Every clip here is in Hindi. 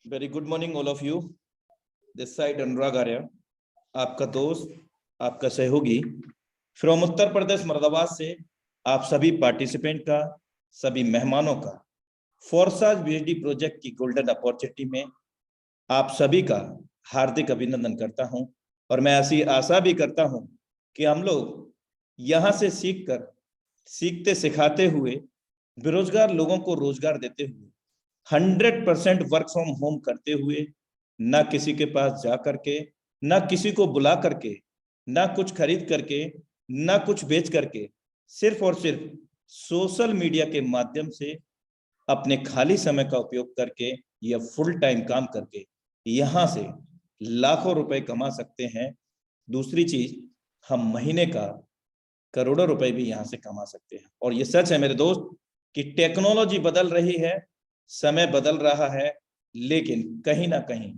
Very good morning all of you. This side Anurag Arya, आपका दोस्त, आपका सहयोगी फ्रॉम उत्तर प्रदेश मर्दाबाद से आप सभी पार्टिसिपेंट का, सभी मेहमानों का फोरसाज बीएचडी प्रोजेक्ट की गोल्डन अपॉर्चुनिटी में आप सभी का हार्दिक अभिनंदन करता हूं। और मैं ऐसी आशा भी करता हूं कि हम लोग यहाँ से सीखते सिखाते हुए बेरोजगार लोगों को रोजगार देते हुए 100% वर्क फ्रॉम होम करते हुए, ना किसी के पास जा करके, ना किसी को बुला करके, ना कुछ खरीद करके, ना कुछ बेच करके, सिर्फ और सिर्फ सोशल मीडिया के माध्यम से अपने खाली समय का उपयोग करके या फुल टाइम काम करके यहाँ से लाखों रुपए कमा सकते हैं। दूसरी चीज, हम महीने का करोड़ों रुपए भी यहाँ से कमा सकते हैं। और ये सच है मेरे दोस्त कि टेक्नोलॉजी बदल रही है, समय बदल रहा है, लेकिन कहीं ना कहीं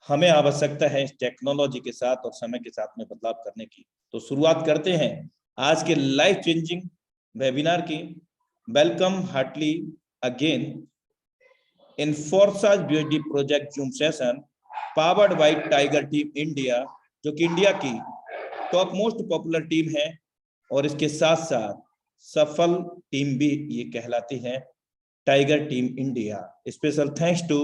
हमें आवश्यकता है इस टेक्नोलॉजी के साथ और समय के साथ में बदलाव करने की। तो शुरुआत करते हैं आज के लाइफ चेंजिंग वेबिनार की। वेलकम हार्टली अगेन इन फोरसाज BHD project Zoom session powered by tiger team India, जो कि इंडिया की टॉप मोस्ट पॉपुलर टीम है और इसके साथ साथ सफल टीम भी ये कहलाती है, tiger team India. Special thanks to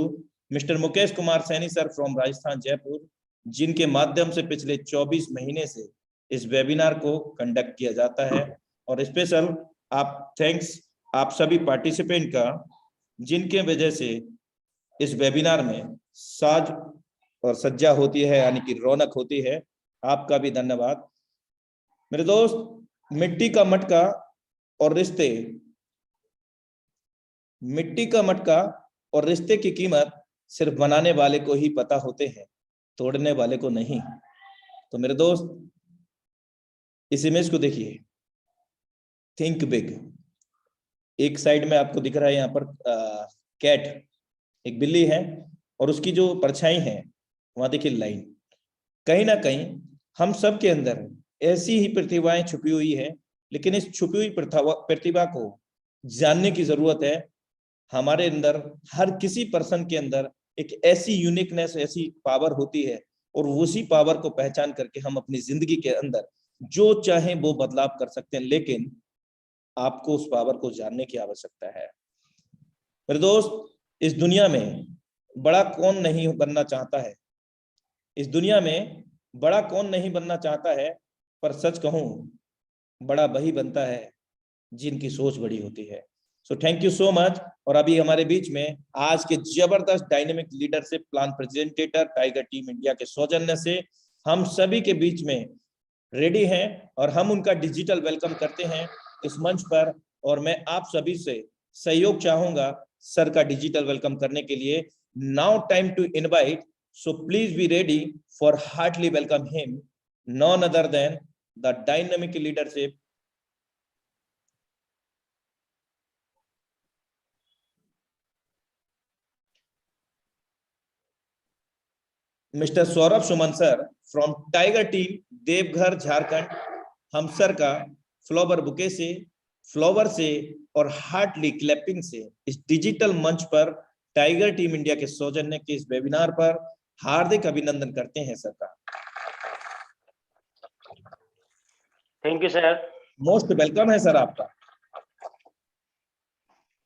mister Mukesh Kumar Saini sir from Rajasthan Jaipur, जिनके माध्यम से पिछले 24 महीने से इस वेबिनार को कंडक्ट किया जाता है। और स्पेशल आप थैंक्स आप सभी पार्टिसिपेंट का, जिनके वजह से इस वेबिनार में साज और सज्जा होती है, यानी कि रौनक होती है। आपका भी धन्यवाद मेरे दोस्त। मिट्टी का मटका और रिश्ते, मिट्टी का मटका और रिश्ते की कीमत सिर्फ बनाने वाले को ही पता होते हैं, तोड़ने वाले को नहीं। तो मेरे दोस्त, इस इमेज को देखिए, थिंक बिग। एक साइड में आपको दिख रहा है यहाँ पर कैट, एक बिल्ली है, और उसकी जो परछाई है वहां देखिए लाइन। कहीं ना कहीं हम सब के अंदर ऐसी ही प्रतिभाएं छुपी हुई है, लेकिन इस छुपी हुई प्रतिभा को जानने की जरूरत है। हमारे अंदर हर किसी पर्सन के अंदर एक ऐसी यूनिकनेस, ऐसी पावर होती है, और उसी पावर को पहचान करके हम अपनी जिंदगी के अंदर जो चाहे वो बदलाव कर सकते हैं। लेकिन आपको उस पावर को जानने की आवश्यकता है मेरे दोस्त। इस दुनिया में बड़ा कौन नहीं बनना चाहता है, इस दुनिया में बड़ा कौन नहीं बनना चाहता है, पर सच कहूं बड़ा वही बनता है जिनकी सोच बड़ी होती है। सो थैंक यू सो मच। और अभी हमारे बीच में आज के जबरदस्त dynamic leadership plan presenter tiger team India के सौजन्य से हम सभी के बीच में रेडी हैं, और हम उनका डिजिटल वेलकम करते हैं इस मंच पर। और मैं आप सभी से सहयोग चाहूंगा सर का डिजिटल वेलकम करने के लिए। Now time to invite, so please be ready for heartily welcome him, none other than the dynamic leadership Mr. Saurabh Suman sir from tiger team Deoghar Jharkhand. हम सर का फ्लावर बुके से, फ्लावर से और हार्टली क्लैपिंग से इस डिजिटल मंच पर टाइगर टीम इंडिया के सौजन्य के इस वेबिनार पर हार्दिक अभिनंदन करते हैं सर का। Thank you sir. Most welcome है सर आपका।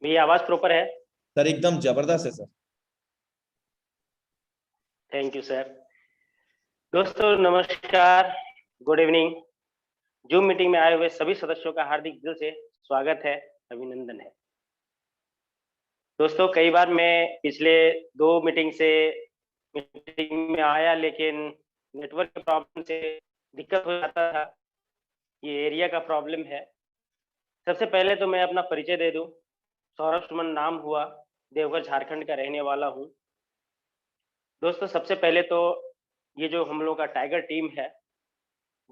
मेरी आवाज प्रॉपर है सर? एकदम जबरदस्त है सर। Thank you sir. दोस्तों नमस्कार, गुड इवनिंग। जूम मीटिंग में आए हुए सभी सदस्यों का हार्दिक दिल से स्वागत है, अभिनंदन है। दोस्तों कई बार मैं पिछले 2 मीटिंग में आया, लेकिन नेटवर्क के प्रॉब्लम से दिक्कत हो जाता था। ये एरिया का प्रॉब्लम है। सबसे पहले तो मैं अपना परिचय दे दूं। सौरभ सुमन नाम हुआ, देवघर झारखंड का रहने वाला हूं। दोस्तों सबसे पहले तो ये जो हम लोग का टाइगर टीम है,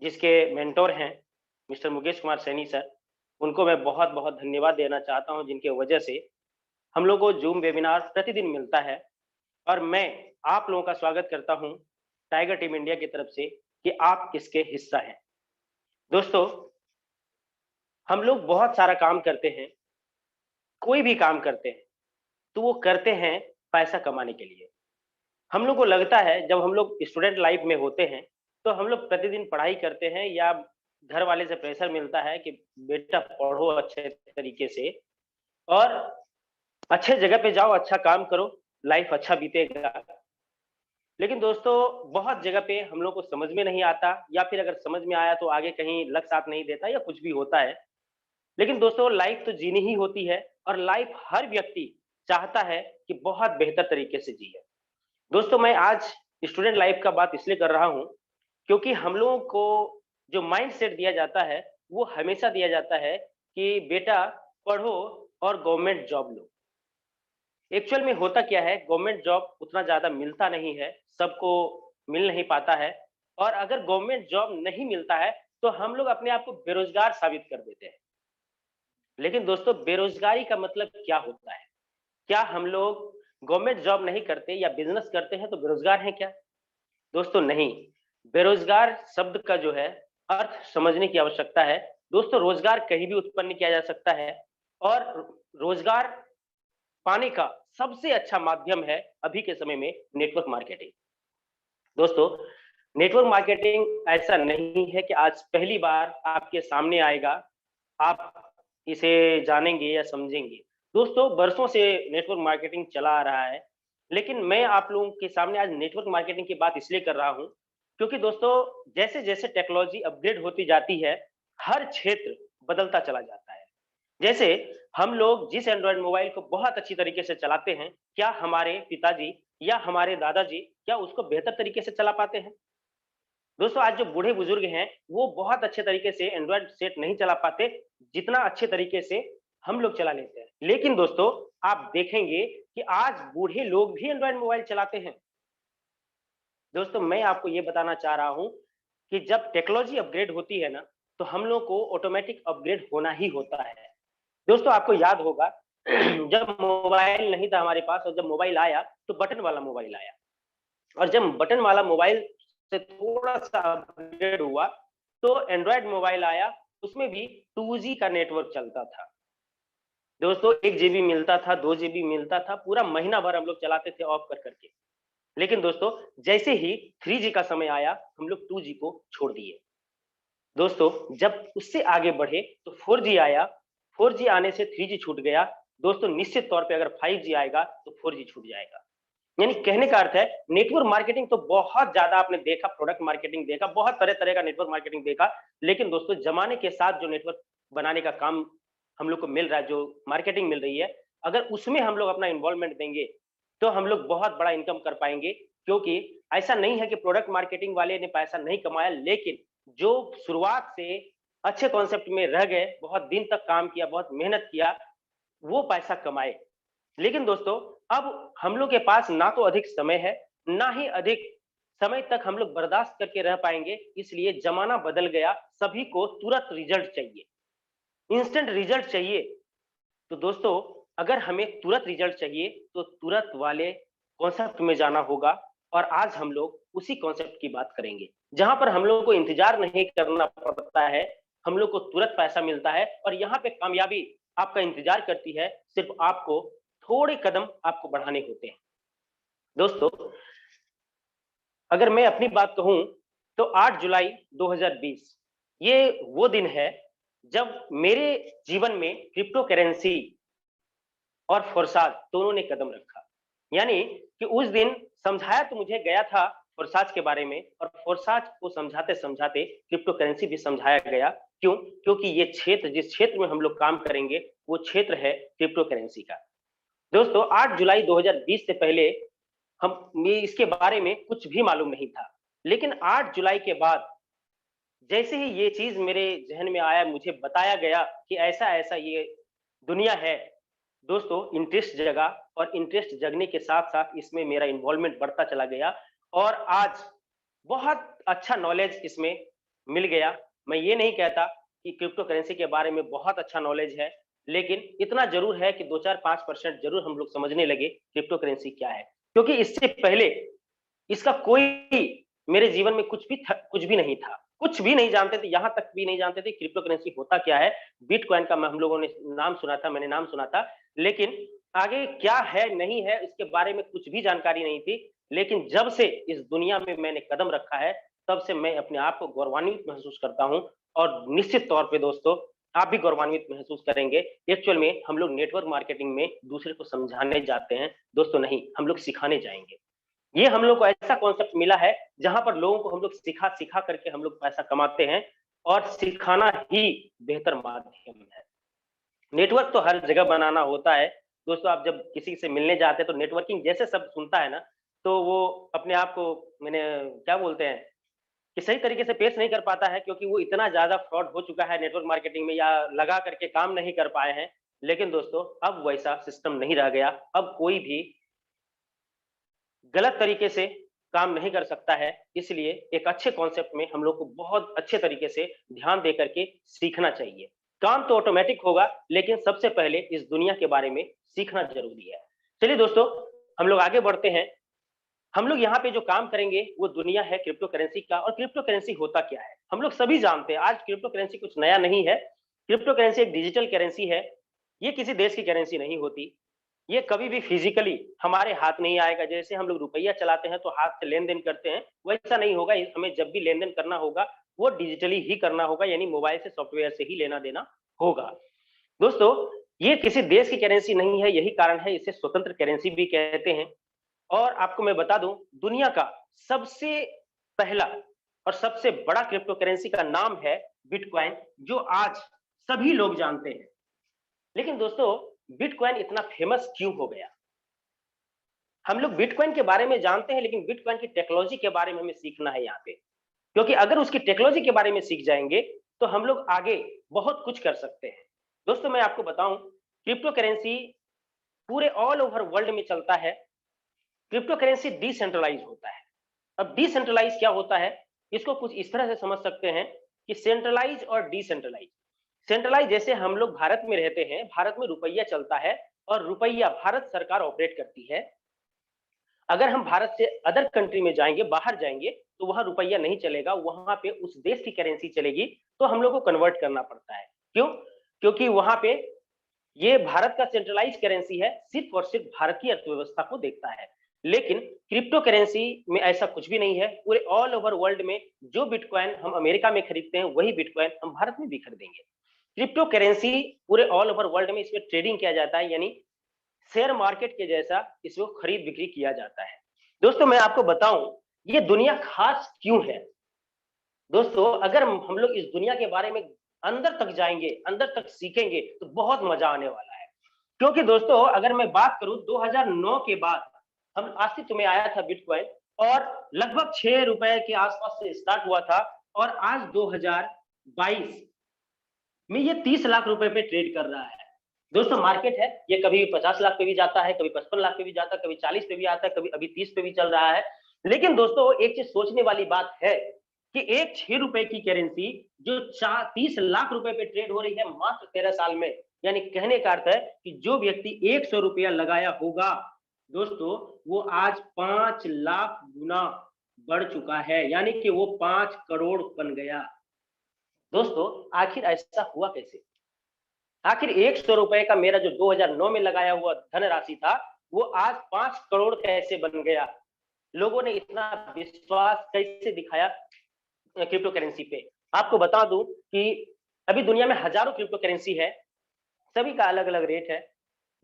जिसके मेंटोर हैं मिस्टर मुकेश कुमार सैनी सर, उनको मैं बहुत बहुत धन्यवाद देना चाहता हूं, जिनके वजह से हम लोग को जूम वेबिनार प्रतिदिन मिलता है। और मैं आप लोगों का स्वागत करता हूं टाइगर टीम इंडिया की तरफ से कि आप किसके हिस्सा हैं। दोस्तों हम लोग बहुत सारा काम करते हैं, कोई भी काम करते हैं, तो वो करते हैं पैसा कमाने के लिए। हम लोग को लगता है जब हम लोग स्टूडेंट लाइफ में होते हैं, तो हम लोग प्रतिदिन पढ़ाई करते हैं या घर वाले से प्रेशर मिलता है कि बेटा पढ़ो अच्छे तरीके से और अच्छे जगह पे जाओ, अच्छा काम करो, लाइफ अच्छा बीतेगा। लेकिन दोस्तों बहुत जगह पे हम लोग को समझ में नहीं आता या फिर अगर समझ में आया तो आगे कहीं लग साथ नहीं देता या कुछ भी होता है। लेकिन दोस्तों लाइफ तो जीनी ही होती है और लाइफ हर व्यक्ति चाहता है कि बहुत बेहतर तरीके से जिए। दोस्तों मैं आज स्टूडेंट लाइफ का बात इसलिए कर रहा हूँ क्योंकि हम लोगों को जो माइंड सेट दिया जाता है वो हमेशा दिया जाता है कि बेटा पढ़ो और गवर्नमेंट जॉब लो। एक्चुअल में होता क्या है, गवर्नमेंट जॉब उतना ज्यादा मिलता नहीं है, सबको मिल नहीं पाता है और अगर गवर्नमेंट जॉब नहीं मिलता है तो हम लोग अपने आप को बेरोजगार साबित कर देते हैं। लेकिन दोस्तों बेरोजगारी का मतलब क्या होता है? क्या हम लोग गवर्नमेंट जॉब नहीं करते या बिजनेस करते हैं तो बेरोजगार हैं क्या? दोस्तों नहीं, बेरोजगार शब्द का जो है अर्थ समझने की आवश्यकता है। दोस्तों रोजगार कहीं भी उत्पन्न किया जा सकता है और रोजगार पाने का सबसे अच्छा माध्यम है अभी के समय में नेटवर्क मार्केटिंग। दोस्तों नेटवर्क मार्केटिंग ऐसा नहीं है कि आज पहली बार आपके सामने आएगा, आप इसे जानेंगे या समझेंगे। दोस्तों बरसों से नेटवर्क मार्केटिंग चला आ रहा है, लेकिन मैं आप लोगों के सामने आज नेटवर्क मार्केटिंग की बात इसलिए कर रहा हूं क्योंकि दोस्तों जैसे जैसे टेक्नोलॉजी अपग्रेड होती जाती है, हर क्षेत्र बदलता चला जाता है। जैसे हम लोग जिस एंड्रॉयड मोबाइल को बहुत अच्छी तरीके से चलाते हैं, क्या हमारे पिताजी या हमारे दादाजी क्या उसको बेहतर तरीके से चला पाते हैं? दोस्तों आज जो बूढ़े बुजुर्ग हैं वो बहुत अच्छे तरीके से एंड्रॉयड सेट नहीं चला पाते जितना अच्छे तरीके से हम लोग चला लेते हैं। लेकिन दोस्तों आप देखेंगे कि आज बूढ़े लोग भी एंड्रॉयड मोबाइल चलाते हैं। दोस्तों मैं आपको ये बताना चाह रहा हूं कि जब टेक्नोलॉजी अपग्रेड होती है ना तो हम लोग को ऑटोमेटिक अपग्रेड होना ही होता है। दोस्तों आपको याद होगा जब मोबाइल नहीं था हमारे पास और जब मोबाइल आया तो बटन वाला मोबाइल आया और जब बटन वाला मोबाइल से थोड़ा सा अपग्रेड हुआ तो एंड्रॉयड मोबाइल आया, उसमें भी 2G का नेटवर्क चलता था। दोस्तों 1 GB मिलता था, 2 GB मिलता था, पूरा महीना भर हम लोग चलाते थे ऑफ कर करके। लेकिन दोस्तों जैसे ही 3G का समय आया हम लोग 2G को छोड़ दिए। दोस्तों जब उससे आगे बढ़े तो 4G आया, 4G आने से 3G छूट गया। दोस्तों निश्चित तौर पे अगर 5G आएगा तो 4G छूट जाएगा। यानी कहने का अर्थ है नेटवर्क मार्केटिंग तो बहुत ज्यादा आपने देखा, प्रोडक्ट मार्केटिंग देखा, बहुत तरह तरह का नेटवर्क मार्केटिंग देखा। लेकिन दोस्तों जमाने के साथ जो नेटवर्क बनाने का काम हम लोग को मिल रहा है, जो मार्केटिंग मिल रही है, अगर उसमें हम लोग अपना इन्वॉल्वमेंट देंगे तो हम लोग बहुत बड़ा इनकम कर पाएंगे। क्योंकि ऐसा नहीं है कि प्रोडक्ट मार्केटिंग वाले ने पैसा नहीं कमाया, लेकिन जो शुरुआत से अच्छे कॉन्सेप्ट में रह गए, बहुत दिन तक काम किया, बहुत मेहनत किया, वो पैसा कमाए। लेकिन दोस्तों अब हम लोग के पास ना तो अधिक समय है, ना ही अधिक समय तक हम लोग बर्दाश्त करके रह पाएंगे, इसलिए जमाना बदल गया, सभी को तुरंत रिजल्ट चाहिए, इंस्टेंट रिजल्ट चाहिए। तो दोस्तों अगर हमें तुरंत रिजल्ट चाहिए तो तुरंत वाले कॉन्सेप्ट में जाना होगा और आज हम लोग उसी कॉन्सेप्ट की बात करेंगे जहां पर हम लोग को इंतजार नहीं करना पड़ता है, हम लोग को तुरंत पैसा मिलता है और यहाँ पे कामयाबी आपका इंतजार करती है, सिर्फ आपको थोड़े कदम आपको बढ़ाने होते हैं। दोस्तों अगर मैं अपनी बात कहूं तो 8 जुलाई 2020 ये वो दिन है जब मेरे जीवन में क्रिप्टो करेंसी और फोरसाज दोनों ने कदम रखा। यानी कि उस दिन समझाया तो मुझे गया था फोरसाज के बारे में और फोरसाज को समझाते समझाते क्रिप्टो करेंसी भी समझाया गया। क्यों? क्योंकि ये क्षेत्र, जिस क्षेत्र में हम लोग काम करेंगे वो क्षेत्र है क्रिप्टो करेंसी का। दोस्तों 8 जुलाई 2020 से पहले हम इसके बारे में कुछ भी मालूम नहीं था, लेकिन 8 जुलाई के बाद जैसे ही ये चीज मेरे जहन में आया, मुझे बताया गया कि ऐसा ऐसा ये दुनिया है, दोस्तों इंटरेस्ट जगा और इंटरेस्ट जगने के साथ साथ इसमें मेरा इन्वॉल्वमेंट बढ़ता चला गया और आज बहुत अच्छा नॉलेज इसमें मिल गया। मैं ये नहीं कहता कि क्रिप्टो करेंसी के बारे में बहुत अच्छा नॉलेज है, लेकिन इतना जरूर है कि 2-4-5% जरूर हम लोग समझने लगे क्रिप्टो करेंसी क्या है। क्योंकि इससे पहले इसका कोई मेरे जीवन में कुछ भी नहीं था, कुछ भी नहीं जानते थे, यहाँ तक भी नहीं जानते थे क्रिप्टो करेंसी होता क्या है। बिटकॉइन का हम लोगों ने नाम सुना था, मैंने नाम सुना था, लेकिन आगे क्या है नहीं है इसके बारे में कुछ भी जानकारी नहीं थी, लेकिन जब से इस दुनिया में मैंने कदम रखा है, तब से मैं अपने आप को गौरवान्वित महसूस करता हूँ और निश्चित तौर पे दोस्तों, आप भी गौरवान्वित महसूस करेंगे। एक्चुअल में हम लोग नेटवर्क मार्केटिंग में दूसरे को समझाने जाते हैं, दोस्तों नहीं, हम लोग सिखाने जाएँगे। ये हम लोग को ऐसा कॉन्सेप्ट मिला है, जहाँ पर लोगों को हम लोग सिखा-सिखा करके हम लोग पैसा कमाते हैं और सिखाना ही बेहतर माध्यम है। नेटवर्क तो हर जगह बनाना होता है। दोस्तों आप जब किसी से मिलने जाते हैं तो नेटवर्किंग जैसे शब्द सुनता है ना, तो वो अपने आप को मैंने क्या बोलते हैं कि सही तरीके से पेश नहीं कर पाता है क्योंकि वो इतना ज़्यादा फ्रॉड हो चुका है नेटवर्क मार्केटिंग में या लगा करके काम नहीं कर पाए हैं। लेकिन दोस्तों अब वैसा सिस्टम नहीं रह गया। अब कोई भी गलत तरीके से काम नहीं कर सकता है। इसलिए एक अच्छे कॉन्सेप्ट में हम लोग को बहुत अच्छे तरीके से ध्यान दे करके सीखना चाहिए। काम तो ऑटोमेटिक होगा, लेकिन सबसे पहले इस दुनिया के बारे में सीखना ज़रूरी है। चलिए दोस्तों, हम लोग आगे बढ़ते हैं। हम लोग यहाँ पे जो काम करेंगे, वो दुनिया है क्रिप्टो करेंसी का और क्रिप्टो करेंसी होता क्या है? हम लोग सभी जानते हैं, आज क्रिप्टो करेंसी कुछ नया नहीं है। क्रिप्टो करेंसी एक डिजिटल करेंसी है। ये किसी देश की करेंसी नहीं होती। ये कभी भी फिजिकली हमारे हाथ नहीं आएगा। जैसे हम लोग रुपया चलाते हैं तो हाथ से लेन-देन करते हैं, वैसा नहीं होगा। हमें जब भी लेन-देन करना होगा, वो डिजिटली ही करना होगा, यानी मोबाइल से, सॉफ्टवेयर से ही लेना-देना होगा। दोस्तों, ये किसी देश की करेंसी नहीं है, यही कारण है इसे स्वतंत्र करेंसी भी कहते हैं। और आपको मैं बता दूं, दुनिया का सबसे पहला और सबसे बड़ा क्रिप्टो करेंसी का नाम है बिटकॉइन, जो आज सभी लोग जानते हैं। लेकिन दोस्तों, बिटकॉइन इतना फेमस क्यों हो गया? हम लोग बिटकॉइन के बारे में जानते हैं, लेकिन बिटकॉइन की टेक्नोलॉजी के बारे में हमें सीखना है यहाँ पे। क्योंकि अगर उसकी टेक्नोलॉजी के बारे में सीख जाएंगे, तो हम लोग आगे बहुत कुछ कर सकते हैं। दोस्तों, मैं आपको बताऊं, क्रिप्टो करेंसी पूरे ऑल ओवर वर्ल्ड में चलता है। क्रिप्टो करेंसी डिसेंट्रलाइज होता है। अब डिसेंट्रलाइज क्या होता है? इसको कुछ इस तरह से समझ सकते हैं कि सेंट्रलाइज और डिसेंट्रलाइज। सेंट्रलाइज जैसे हम लोग भारत में रहते हैं, भारत में रुपया चलता है और रुपया भारत सरकार ऑपरेट करती है। अगर हम भारत से अदर कंट्री में जाएंगे, बाहर जाएंगे, तो वहां रुपया नहीं चलेगा, वहां पे उस देश की करेंसी चलेगी, तो हम लोग को कन्वर्ट करना पड़ता है। क्यों? क्योंकि वहां पे ये भारत का सेंट्रलाइज करेंसी है, सिर्फ और सिर्फ भारत की अर्थव्यवस्था को देखता है। लेकिन क्रिप्टो करेंसी में ऐसा कुछ भी नहीं है। पूरे ऑल ओवर वर्ल्ड में जो बिटकॉइन हम अमेरिका में खरीदते हैं, वही बिटकॉइन हम भारत में भी खरीदेंगे। क्रिप्टो करेंसी पूरे ऑल ओवर वर्ल्ड में इसमें ट्रेडिंग किया जाता है, यानी शेयर मार्केट के जैसा इसको खरीद बिक्री किया जाता है। दोस्तों, मैं आपको बताऊं, ये दुनिया खास क्यों है? दोस्तों, अगर हम लोग इस दुनिया के बारे में अंदर तक जाएंगे, अंदर तक सीखेंगे, तो बहुत मजा आने वाला है। क्योंकि दोस्तों, अगर मैं बात करूं, 2009 के बाद हम अस्तित्व में आया था बिटकॉइन, और लगभग 6 रुपए के आसपास से स्टार्ट हुआ था, और आज 2022 में ये 30 लाख रुपए पे ट्रेड कर रहा है। दोस्तों, मार्केट है, ये कभी 50 लाख पे भी जाता है, कभी 55 लाख पे भी जाता है, कभी 40 पे भी आता है, कभी अभी 30 पे भी चल रहा है। लेकिन दोस्तों, एक चीज सोचने वाली बात है कि एक 6 रुपए की करेंसी जो 30 लाख रुपए पे ट्रेड हो रही है मात्र 13 साल में, यानी कहने का अर्थ है कि जो व्यक्ति 100 रुपया लगाया होगा, दोस्तों, वो आज 5 लाख गुना बढ़ चुका है, यानी कि वो 5 करोड़ बन गया। दोस्तों, आखिर ऐसा हुआ कैसे? आखिर 100 रुपए का मेरा जो 2009 में लगाया हुआ धनराशि था, वो आज 5 करोड़ कैसे बन गया? लोगों ने इतना विश्वास कैसे दिखाया क्रिप्टो करेंसी पे? आपको बता दूं कि अभी दुनिया में हजारों क्रिप्टो करेंसी है, सभी का अलग-अलग रेट है,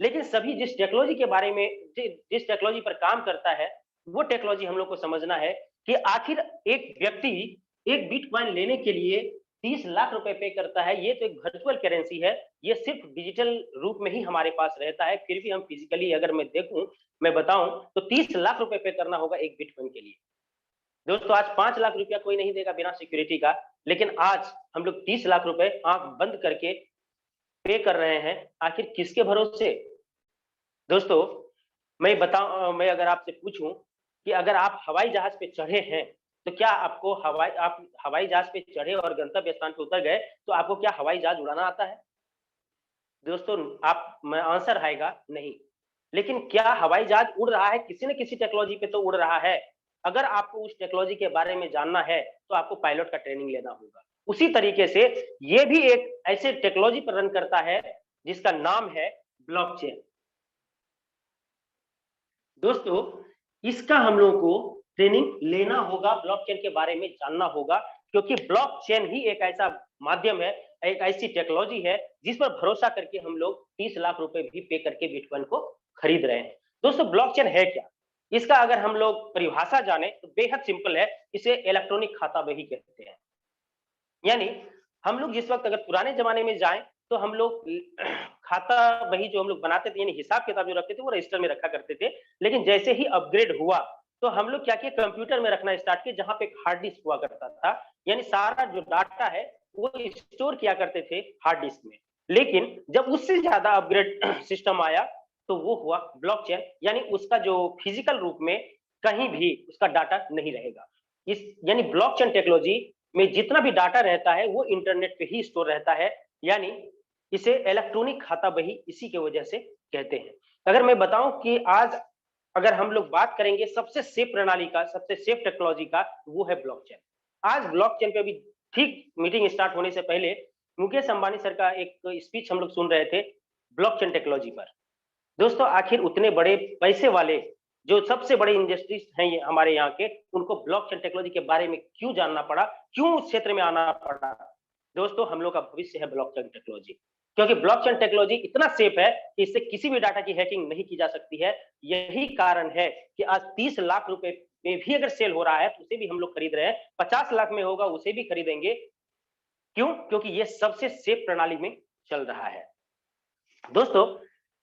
लेकिन सभी जिस टेक्नोलॉजी के बारे में जिस टेक्नोलॉजी पर काम करता है, वो टेक्नोलॉजी हम लोग को समझना है कि आखिर एक व्यक्ति एक बिटकॉइन लेने के लिए 30 लाख रुपए पे करता है। ये तो एक वर्चुअल करेंसी है, ये सिर्फ डिजिटल रूप में ही हमारे पास रहता है। फिर भी हम फिजिकली अगर मैं बताऊं, तो 30 लाख रुपए पे करना होगा एक बिटकॉइन के लिए। दोस्तों, आज 5 लाख रुपया कोई नहीं देगा बिना सिक्योरिटी का, लेकिन आज हम लोग 30 लाख रुपए आंख बंद करके पे कर रहे हैं। आखिर किसके भरोसे? दोस्तों, मैं अगर आपसे पूछूं कि अगर आप हवाई जहाज पे चढ़े हैं, तो क्या आप हवाई जहाज पे चढ़े और गंतव्य स्थान पे उतर गए, तो आपको क्या हवाई जहाज उड़ाना आता है? दोस्तों, आप में आंसर आएगा नहीं। लेकिन क्या हवाई जहाज उड़ रहा है? किसी न किसी टेक्नोलॉजी पे तो उड़ रहा है। अगर आपको उस टेक्नोलॉजी के बारे में जानना है, तो आपको पायलट का ट्रेनिंग लेना होगा। उसी तरीके से ये भी एक ऐसे टेक्नोलॉजी पर रन करता है जिसका नाम है ब्लॉकचेन। दोस्तों इसका हम लोगों को ट्रेनिंग लेना होगा, ब्लॉकचेन के बारे में जानना होगा, क्योंकि ब्लॉकचेन ही एक ऐसा माध्यम है, एक ऐसी टेक्नोलॉजी है जिस पर भरोसा करके हम लोग 30 लाख रुपए भी पे करके बिटकॉइन को खरीद रहे हैं। दोस्तों ब्लॉकचेन है क्या? इसका अगर हम लोग परिभाषा जाने तो बेहद सिंपल है, इसे इलेक्ट्रॉनिक खाता बही कहते हैं। यानी हम लोग जिस वक्त अगर पुराने जमाने में जाएं तो हम लोग खाता बही जो हम लोग बनाते थे, यानी हिसाब किताब जो रखते थे वो रजिस्टर में रखा करते थे। लेकिन जैसे ही अपग्रेड हुआ तो हम लोग क्या किए, कंप्यूटर में रखना स्टार्ट किए, जहां पे एक हार्ड डिस्क हुआ करता था। यानी सारा जो डाटा है वो स्टोर किया करते थे हार्ड डिस्क में। लेकिन जब उससे ज्यादा अपग्रेड सिस्टम आया तो वो हुआ ब्लॉकचेन, यानी उसका जो फिजिकल रूप में कहीं भी उसका डाटा नहीं रहेगा। इस यानी ब्लॉकचेन टेक्नोलॉजी में जितना भी डाटा रहता है वो इंटरनेट पे ही स्टोर रहता है, यानी इसे इलेक्ट्रॉनिक खाता बही इसी के वजह से कहते हैं। अगर मैं बताऊं कि आज अगर हम लोग बात करेंगे सबसे सेफ प्रणाली का, सबसे सेफ टेक्नोलॉजी का, वो है ब्लॉकचेन। आज ब्लॉकचेन पे अभी ठीक मीटिंग स्टार्ट होने से पहले मुकेश अंबानी सर का एक स्पीच हम लोग सुन रहे थे ब्लॉकचेन टेक्नोलॉजी पर। दोस्तों आखिर उतने बड़े पैसे वाले जो सबसे बड़े इंडस्ट्रीज हैं ये हमारे यहाँ के, उनको ब्लॉकचेन टेक्नोलॉजी के बारे में क्यों जानना पड़ा, क्यों उस क्षेत्र में आना पड़ा? दोस्तों हम लोग का भविष्य है ब्लॉकचेन टेक्नोलॉजी, क्योंकि ब्लॉकचेन टेक्नोलॉजी इतना सेफ है कि इससे किसी भी डाटा की हैकिंग नहीं की जा सकती है। यही कारण है कि आज 30 लाख रुपए में भी अगर सेल हो रहा है तो उसे भी हम लोग खरीद रहे हैं, 50 लाख में होगा उसे भी खरीदेंगे। क्यों? क्योंकि ये सबसे सेफ प्रणाली में चल रहा है। दोस्तों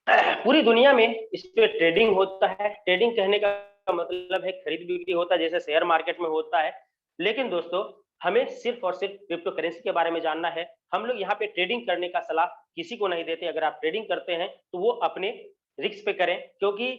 पूरी दुनिया में इस पे ट्रेडिंग होता है। ट्रेडिंग कहने का मतलब है खरीद बिक्री होता है, जैसे शेयर मार्केट में होता है। लेकिन दोस्तों हमें सिर्फ और सिर्फ क्रिप्टो करेंसी के बारे में जानना है। हम लोग यहाँ पे ट्रेडिंग करने का सलाह किसी को नहीं देते। अगर आप ट्रेडिंग करते हैं तो वो अपने रिस्क पे करें, क्योंकि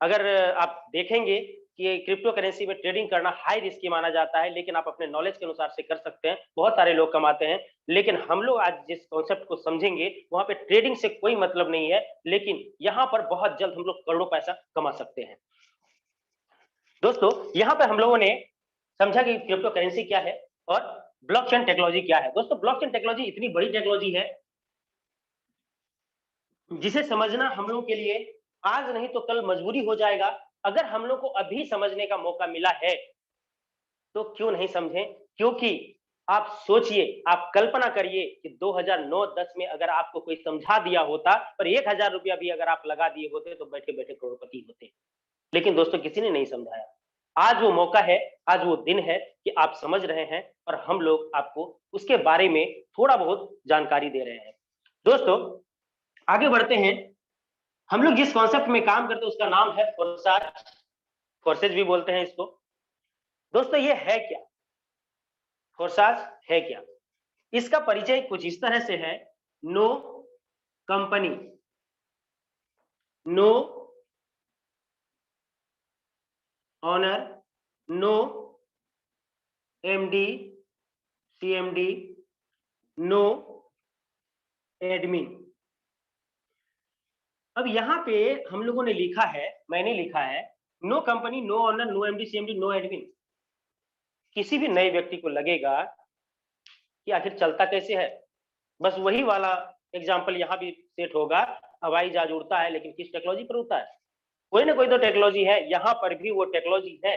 अगर आप देखेंगे कि क्रिप्टो करेंसी में ट्रेडिंग करना हाई रिस्की माना जाता है, लेकिन आप अपने नॉलेज के अनुसार से कर सकते हैं। बहुत सारे लोग कमाते हैं। लेकिन हम लोग आज जिस कॉन्सेप्ट को समझेंगे वहां पे ट्रेडिंग से कोई मतलब नहीं है, लेकिन यहाँ पर बहुत जल्द हम लोग करोड़ों पैसा कमा सकते हैं। दोस्तों यहाँ पे हम लोगों ने समझा कि क्रिप्टो करेंसी क्या है और ब्लॉकचेन टेक्नोलॉजी क्या है। दोस्तों ब्लॉकचेन टेक्नोलॉजी इतनी बड़ी टेक्नोलॉजी है जिसे समझना हम लोगों के लिए आज नहीं तो कल मजबूरी हो जाएगा। अगर हम लोग को अभी समझने का मौका मिला है तो क्यों नहीं समझें? क्योंकि आप सोचिए, आप कल्पना करिए कि 2009-10 में अगर आपको कोई समझा दिया होता और 1000 रुपया भी अगर आप लगा दिए होते तो बैठे बैठे करोड़पति होते। लेकिन दोस्तों किसी ने नहीं समझाया। आज वो मौका है, आज वो दिन है कि आप समझ रहे हैं और हम लोग आपको उसके बारे में थोड़ा बहुत जानकारी दे रहे हैं। दोस्तों आगे बढ़ते हैं। हम लोग जिस कॉन्सेप्ट में काम करते हैं उसका नाम है फोर्साज, फोर्सेज भी बोलते हैं इसको। दोस्तों ये है क्या? फोर्साज है क्या? इसका परिचय कुछ इस तरह से है। No company, no owner, no MD, CMD, no admin. अब यहाँ पे हम लोगों ने लिखा है, मैंने लिखा है, no company, no owner, no MD, CMD, no admin. किसी भी नए व्यक्ति को लगेगा कि आखिर चलता कैसे है। बस वही वाला एग्जाम्पल यहाँ भी सेट होगा। हवाई जहाज उड़ता है लेकिन किस टेक्नोलॉजी पर उड़ता है? कोई ना कोई तो टेक्नोलॉजी है। यहाँ पर भी वो टेक्नोलॉजी है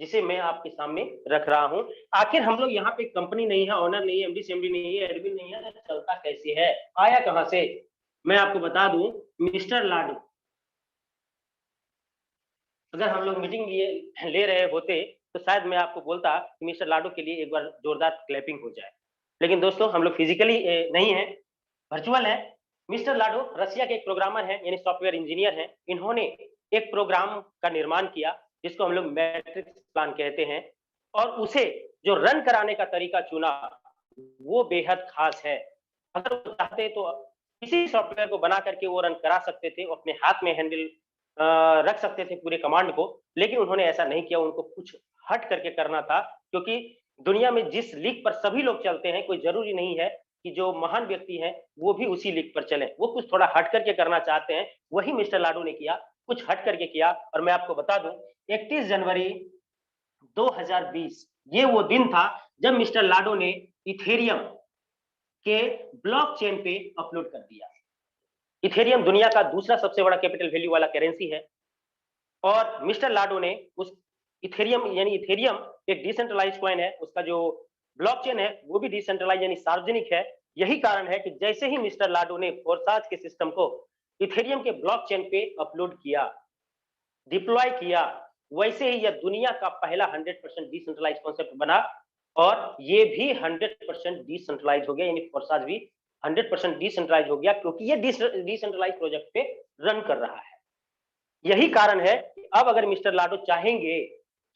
जिसे मैं आपके सामने रख रहा हूँ। आखिर हम लोग यहाँ पे कंपनी नहीं है, ऑनर नहीं है, एमडी सीएमडी नहीं है, एडमिन नहीं है, तो चलता कैसे है, आया कहाँ से? मैं आपको बता दूं, मिस्टर लाडू। अगर हम लोग मीटिंग ले रहे होते तो शायद मैं आपको बोलता कि मिस्टर लाडू के लिए एक बार जोरदार क्लैपिंग हो जाए। लेकिन दोस्तों हम लोग फिजिकली नहीं है, वर्चुअल है। मिस्टर लाडो रसिया के एक प्रोग्रामर हैं, यानी सॉफ्टवेयर इंजीनियर हैं। इन्होंने एक प्रोग्राम का निर्माण किया जिसको हम लोग मैट्रिक्स प्लान कहते हैं, और उसे जो रन कराने का तरीका चुना वो बेहद खास है। अगर वो चाहते तो किसी सॉफ्टवेयर को बना करके वो रन करा सकते थे, वो अपने हाथ में हैंडल रख सकते थे पूरे कमांड को। लेकिन उन्होंने ऐसा नहीं किया, उनको कुछ हट करके करना था। क्योंकि दुनिया में जिस लीग पर सभी लोग चलते हैं, कोई जरूरी नहीं है कि जो महान व्यक्ति हैं वो भी उसी लीग पर चले। वो कुछ थोड़ा हट करके करना चाहते हैं, वही मिस्टर लाडू ने किया, कुछ हट करके किया। और मैं आपको बता दूं 31 जनवरी 2020 ये वो दिन था जब मिस्टर लाडो ने इथेरियम के ब्लॉकचेन पे अपलोड कर दिया। इथेरियम दुनिया का दूसरा सबसे बड़ा कैपिटल वैल्यू वाला करेंसी है। और मिस्टर लाडो ने उस इथेरियम यानी इथेरियम एक डिसेंट्रलाइज कॉइन है, उसका जो ब्लॉकचेन है वो भी डिसेंट्रलाइज यानी सार्वजनिक है। यही कारण है कि जैसे ही मिस्टर लाडो ने फोर्साज के सिस्टम को इथेरियम के ब्लॉकचेन पे अपलोड किया, डिप्लॉय किया, वैसे ही यह दुनिया का पहला 100% डिसेंट्रलाइज कॉन्सेप्ट बना और ये भी 100% डिसेंट्रलाइज हो गया, यानी फोर्साज भी 100% डिसेंट्रलाइज हो गया, क्योंकि ये डिसेंट्रलाइज प्रोजेक्ट पे रन कर रहा है। यही कारण है कि अब अगर मिस्टर लाडो चाहेंगे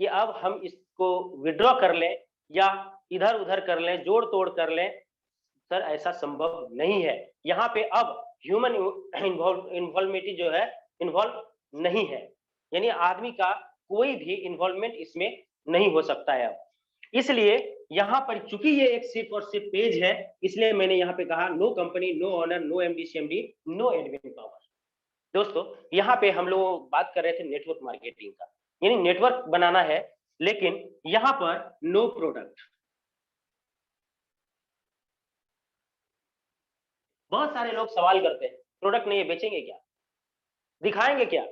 कि अब हम इसको विड्रॉ कर लें या इधर उधर कर लें, जोड़ तोड़ कर लें, सर ऐसा संभव नहीं है। यहाँ पे अब ह्यूमन इन्वॉल्वमेंट जो है इन्वॉल्व नहीं है, यानी आदमी का कोई भी इन्वॉल्वमेंट इसमें नहीं हो सकता है अब। इसलिए यहाँ पर चूंकि ये एक सिर्फ और सिर्फ पेज है, इसलिए मैंने यहाँ पे कहा no company, no owner, no MD CMD, no admin power. दोस्तों यहाँ पे हम लोग बात कर रहे थे नेटवर्क मार्केटिंग का, यानी नेटवर्क बनाना है, लेकिन यहाँ पर नो प्रोडक्ट। बहुत सारे लोग सवाल करते हैं प्रोडक्ट नहीं है, बेचेंगे क्या, दिखाएंगे क्या?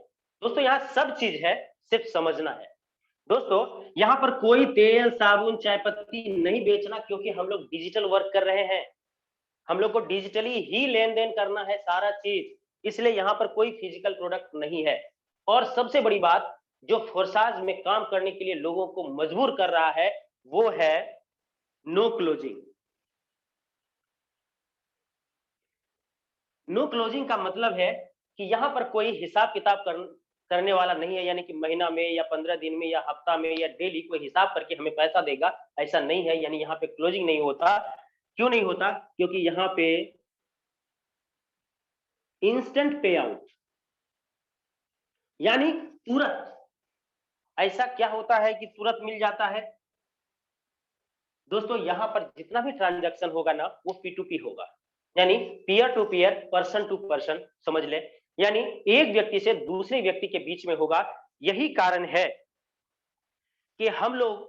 दोस्तों यहाँ सब चीज है, सिर्फ समझना है। दोस्तों यहाँ पर कोई तेल, साबुन, चाय पत्ती नहीं बेचना, क्योंकि हम लोग डिजिटल वर्क कर रहे हैं, हम लोग को डिजिटली ही लेन देन करना है सारा चीज, इसलिए यहाँ पर कोई फिजिकल प्रोडक्ट नहीं है। और सबसे बड़ी बात जो फोर्साज में काम करने के लिए लोगों को मजबूर कर रहा है वो है नो क्लोजिंग। नो क्लोजिंग का मतलब है कि यहाँ पर कोई हिसाब किताब करने वाला नहीं है, यानी कि महीना में या 15 दिन में या हफ्ता में या डेली कोई हिसाब करके हमें पैसा देगा, ऐसा नहीं है। यानी यहाँ पे क्लोजिंग नहीं होता। क्यों नहीं होता? क्योंकि यहाँ पे इंस्टेंट पे आउट, यानी तुरंत। ऐसा क्या होता है कि तुरंत मिल जाता है? दोस्तों यहाँ पर जितना भी ट्रांजैक्शन होगा ना वो P2P होगा, यानी peer to peer, person to person, समझ ले, यानी एक व्यक्ति से दूसरे व्यक्ति के बीच में होगा। यही कारण है कि हम लोग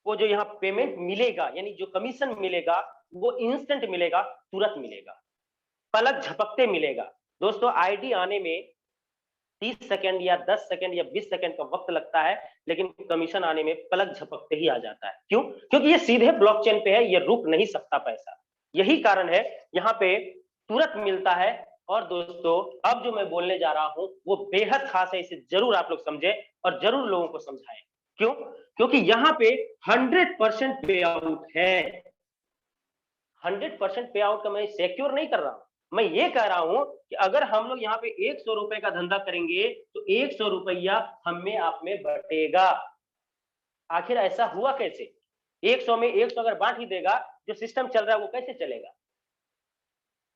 को जो यहाँ पेमेंट मिलेगा, यानी जो कमीशन मिलेगा वो इंस्टेंट मिलेगा, तुरंत मिलेगा, पलक झपकते मिलेगा। दोस्तों आईडी आने में 30 सेकंड या 10 सेकंड या 20 सेकंड का वक्त लगता है, लेकिन कमीशन आने में पलक झपकते ही आ जाता है। क्यों? क्योंकि ये सीधे ब्लॉकचेन पे है, ये रुक नहीं सकता पैसा। यही कारण है यहाँ पे तुरंत मिलता है। और दोस्तों अब जो मैं बोलने जा रहा हूं वो बेहद खास है, इसे जरूर आप लोग समझे और जरूर लोगों को समझाएं। क्यों? क्योंकि यहाँ पे 100% पे आउट है। 100% पे आउट का मैं सिक्योर नहीं कर रहा हूं, मैं ये कह रहा हूं कि अगर हम लोग यहाँ पे 100 रुपए का धंधा करेंगे तो 100 रुपया हमें आप में बटेगा। आखिर ऐसा हुआ कैसे? 100 में 100 अगर बांट ही देगा, जो सिस्टम चल रहा है वो कैसे चलेगा?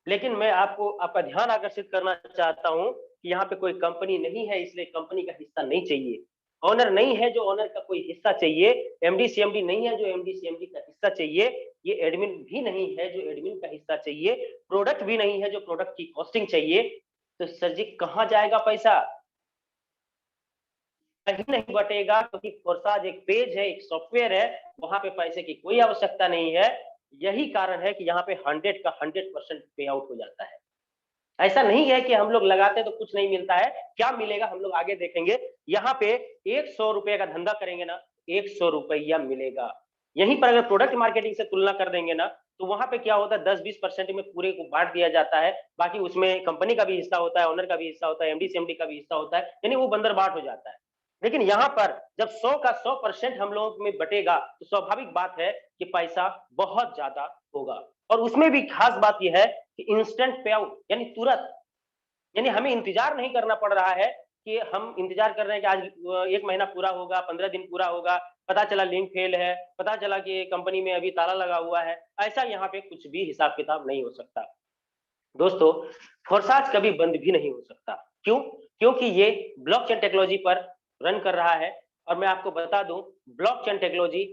लेकिन मैं आपको आपका ध्यान आकर्षित करना चाहता हूं कि यहाँ पे कोई कंपनी नहीं है, इसलिए कंपनी का हिस्सा नहीं चाहिए। ओनर नहीं है जो ओनर का कोई हिस्सा चाहिए। एमडी सीएमडी नहीं है जो एमडी सीएमडी का हिस्सा चाहिए। ये एडमिन भी नहीं है जो एडमिन का हिस्सा चाहिए। प्रोडक्ट भी नहीं है जो प्रोडक्ट की कॉस्टिंग चाहिए। तो सर जी कहाँ जाएगा पैसा? कहीं नहीं बटेगा, क्योंकि फोर्साज एक पेज है, एक सॉफ्टवेयर है, वहां पे पैसे की कोई आवश्यकता नहीं है। यही कारण है कि यहाँ पे 100 का 100% पे आउट हो जाता है। ऐसा नहीं है कि हम लोग लगाते तो कुछ नहीं मिलता है। क्या मिलेगा हम लोग आगे देखेंगे। यहाँ पे 100 रुपए का धंधा करेंगे ना, 100 रुपया मिलेगा। यहीं पर अगर प्रोडक्ट मार्केटिंग से तुलना कर देंगे ना, तो वहां पे क्या होता है 10-20% में पूरे को बांट दिया जाता है। बाकी उसमें कंपनी का भी हिस्सा होता है, ओनर का भी हिस्सा होता है, एमडी सीएमडी का भी हिस्सा होता है, यानी वो बंदर बाट हो जाता है। लेकिन यहाँ पर जब 100 का 100% हम लोगों में बटेगा तो स्वाभाविक बात है कि पैसा बहुत ज्यादा होगा। और उसमें भी खास बात यह है कि इंस्टेंट पे आउट, यानी तुरंत, यानी हमें इंतजार नहीं करना पड़ रहा है कि हम इंतजार कर रहे हैं कि आज 1 महीना पूरा होगा, 15 दिन पूरा होगा, पता चला लिंक फेल है, पता चला कि कंपनी में अभी ताला लगा हुआ है। ऐसा यहाँ पे कुछ भी हिसाब किताब नहीं हो सकता। दोस्तों फोर्साज कभी बंद भी नहीं हो सकता। क्यों? क्योंकि ये ब्लॉकचेन टेक्नोलॉजी पर रन कर रहा है। और मैं आपको बता दूं ब्लॉकचेन टेक्नोलॉजी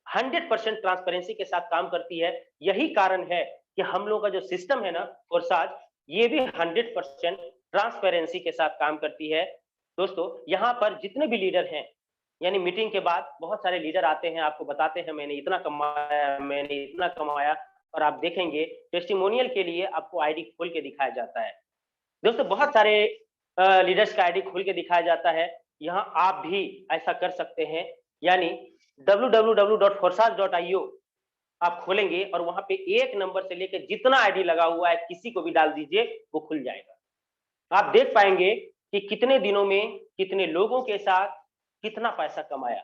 100% ट्रांसपेरेंसी के साथ काम करती है। यही कारण है कि हम लोग का जो सिस्टम है ना फोर्साज, ये भी 100% ट्रांसपेरेंसी के साथ काम करती है। दोस्तों यहाँ पर जितने भी लीडर हैं, यानी मीटिंग के बाद बहुत सारे लीडर आते हैं, आपको बताते हैं मैंने इतना कमाया, मैंने इतना कमाया, और आप देखेंगे टेस्टिमोनियल के लिए आपको आईडी खोल के दिखाया जाता है। दोस्तों बहुत सारे लीडर्स का आईडी खोल के दिखाया जाता है। यहाँ आप भी ऐसा कर सकते हैं, यानी www.forsage.io आप खोलेंगे और वहां पे एक नंबर से लेकर जितना आईडी लगा हुआ है किसी को भी डाल दीजिए, वो खुल जाएगा। आप देख पाएंगे कि कितने दिनों में कितने लोगों के साथ कितना पैसा कमाया।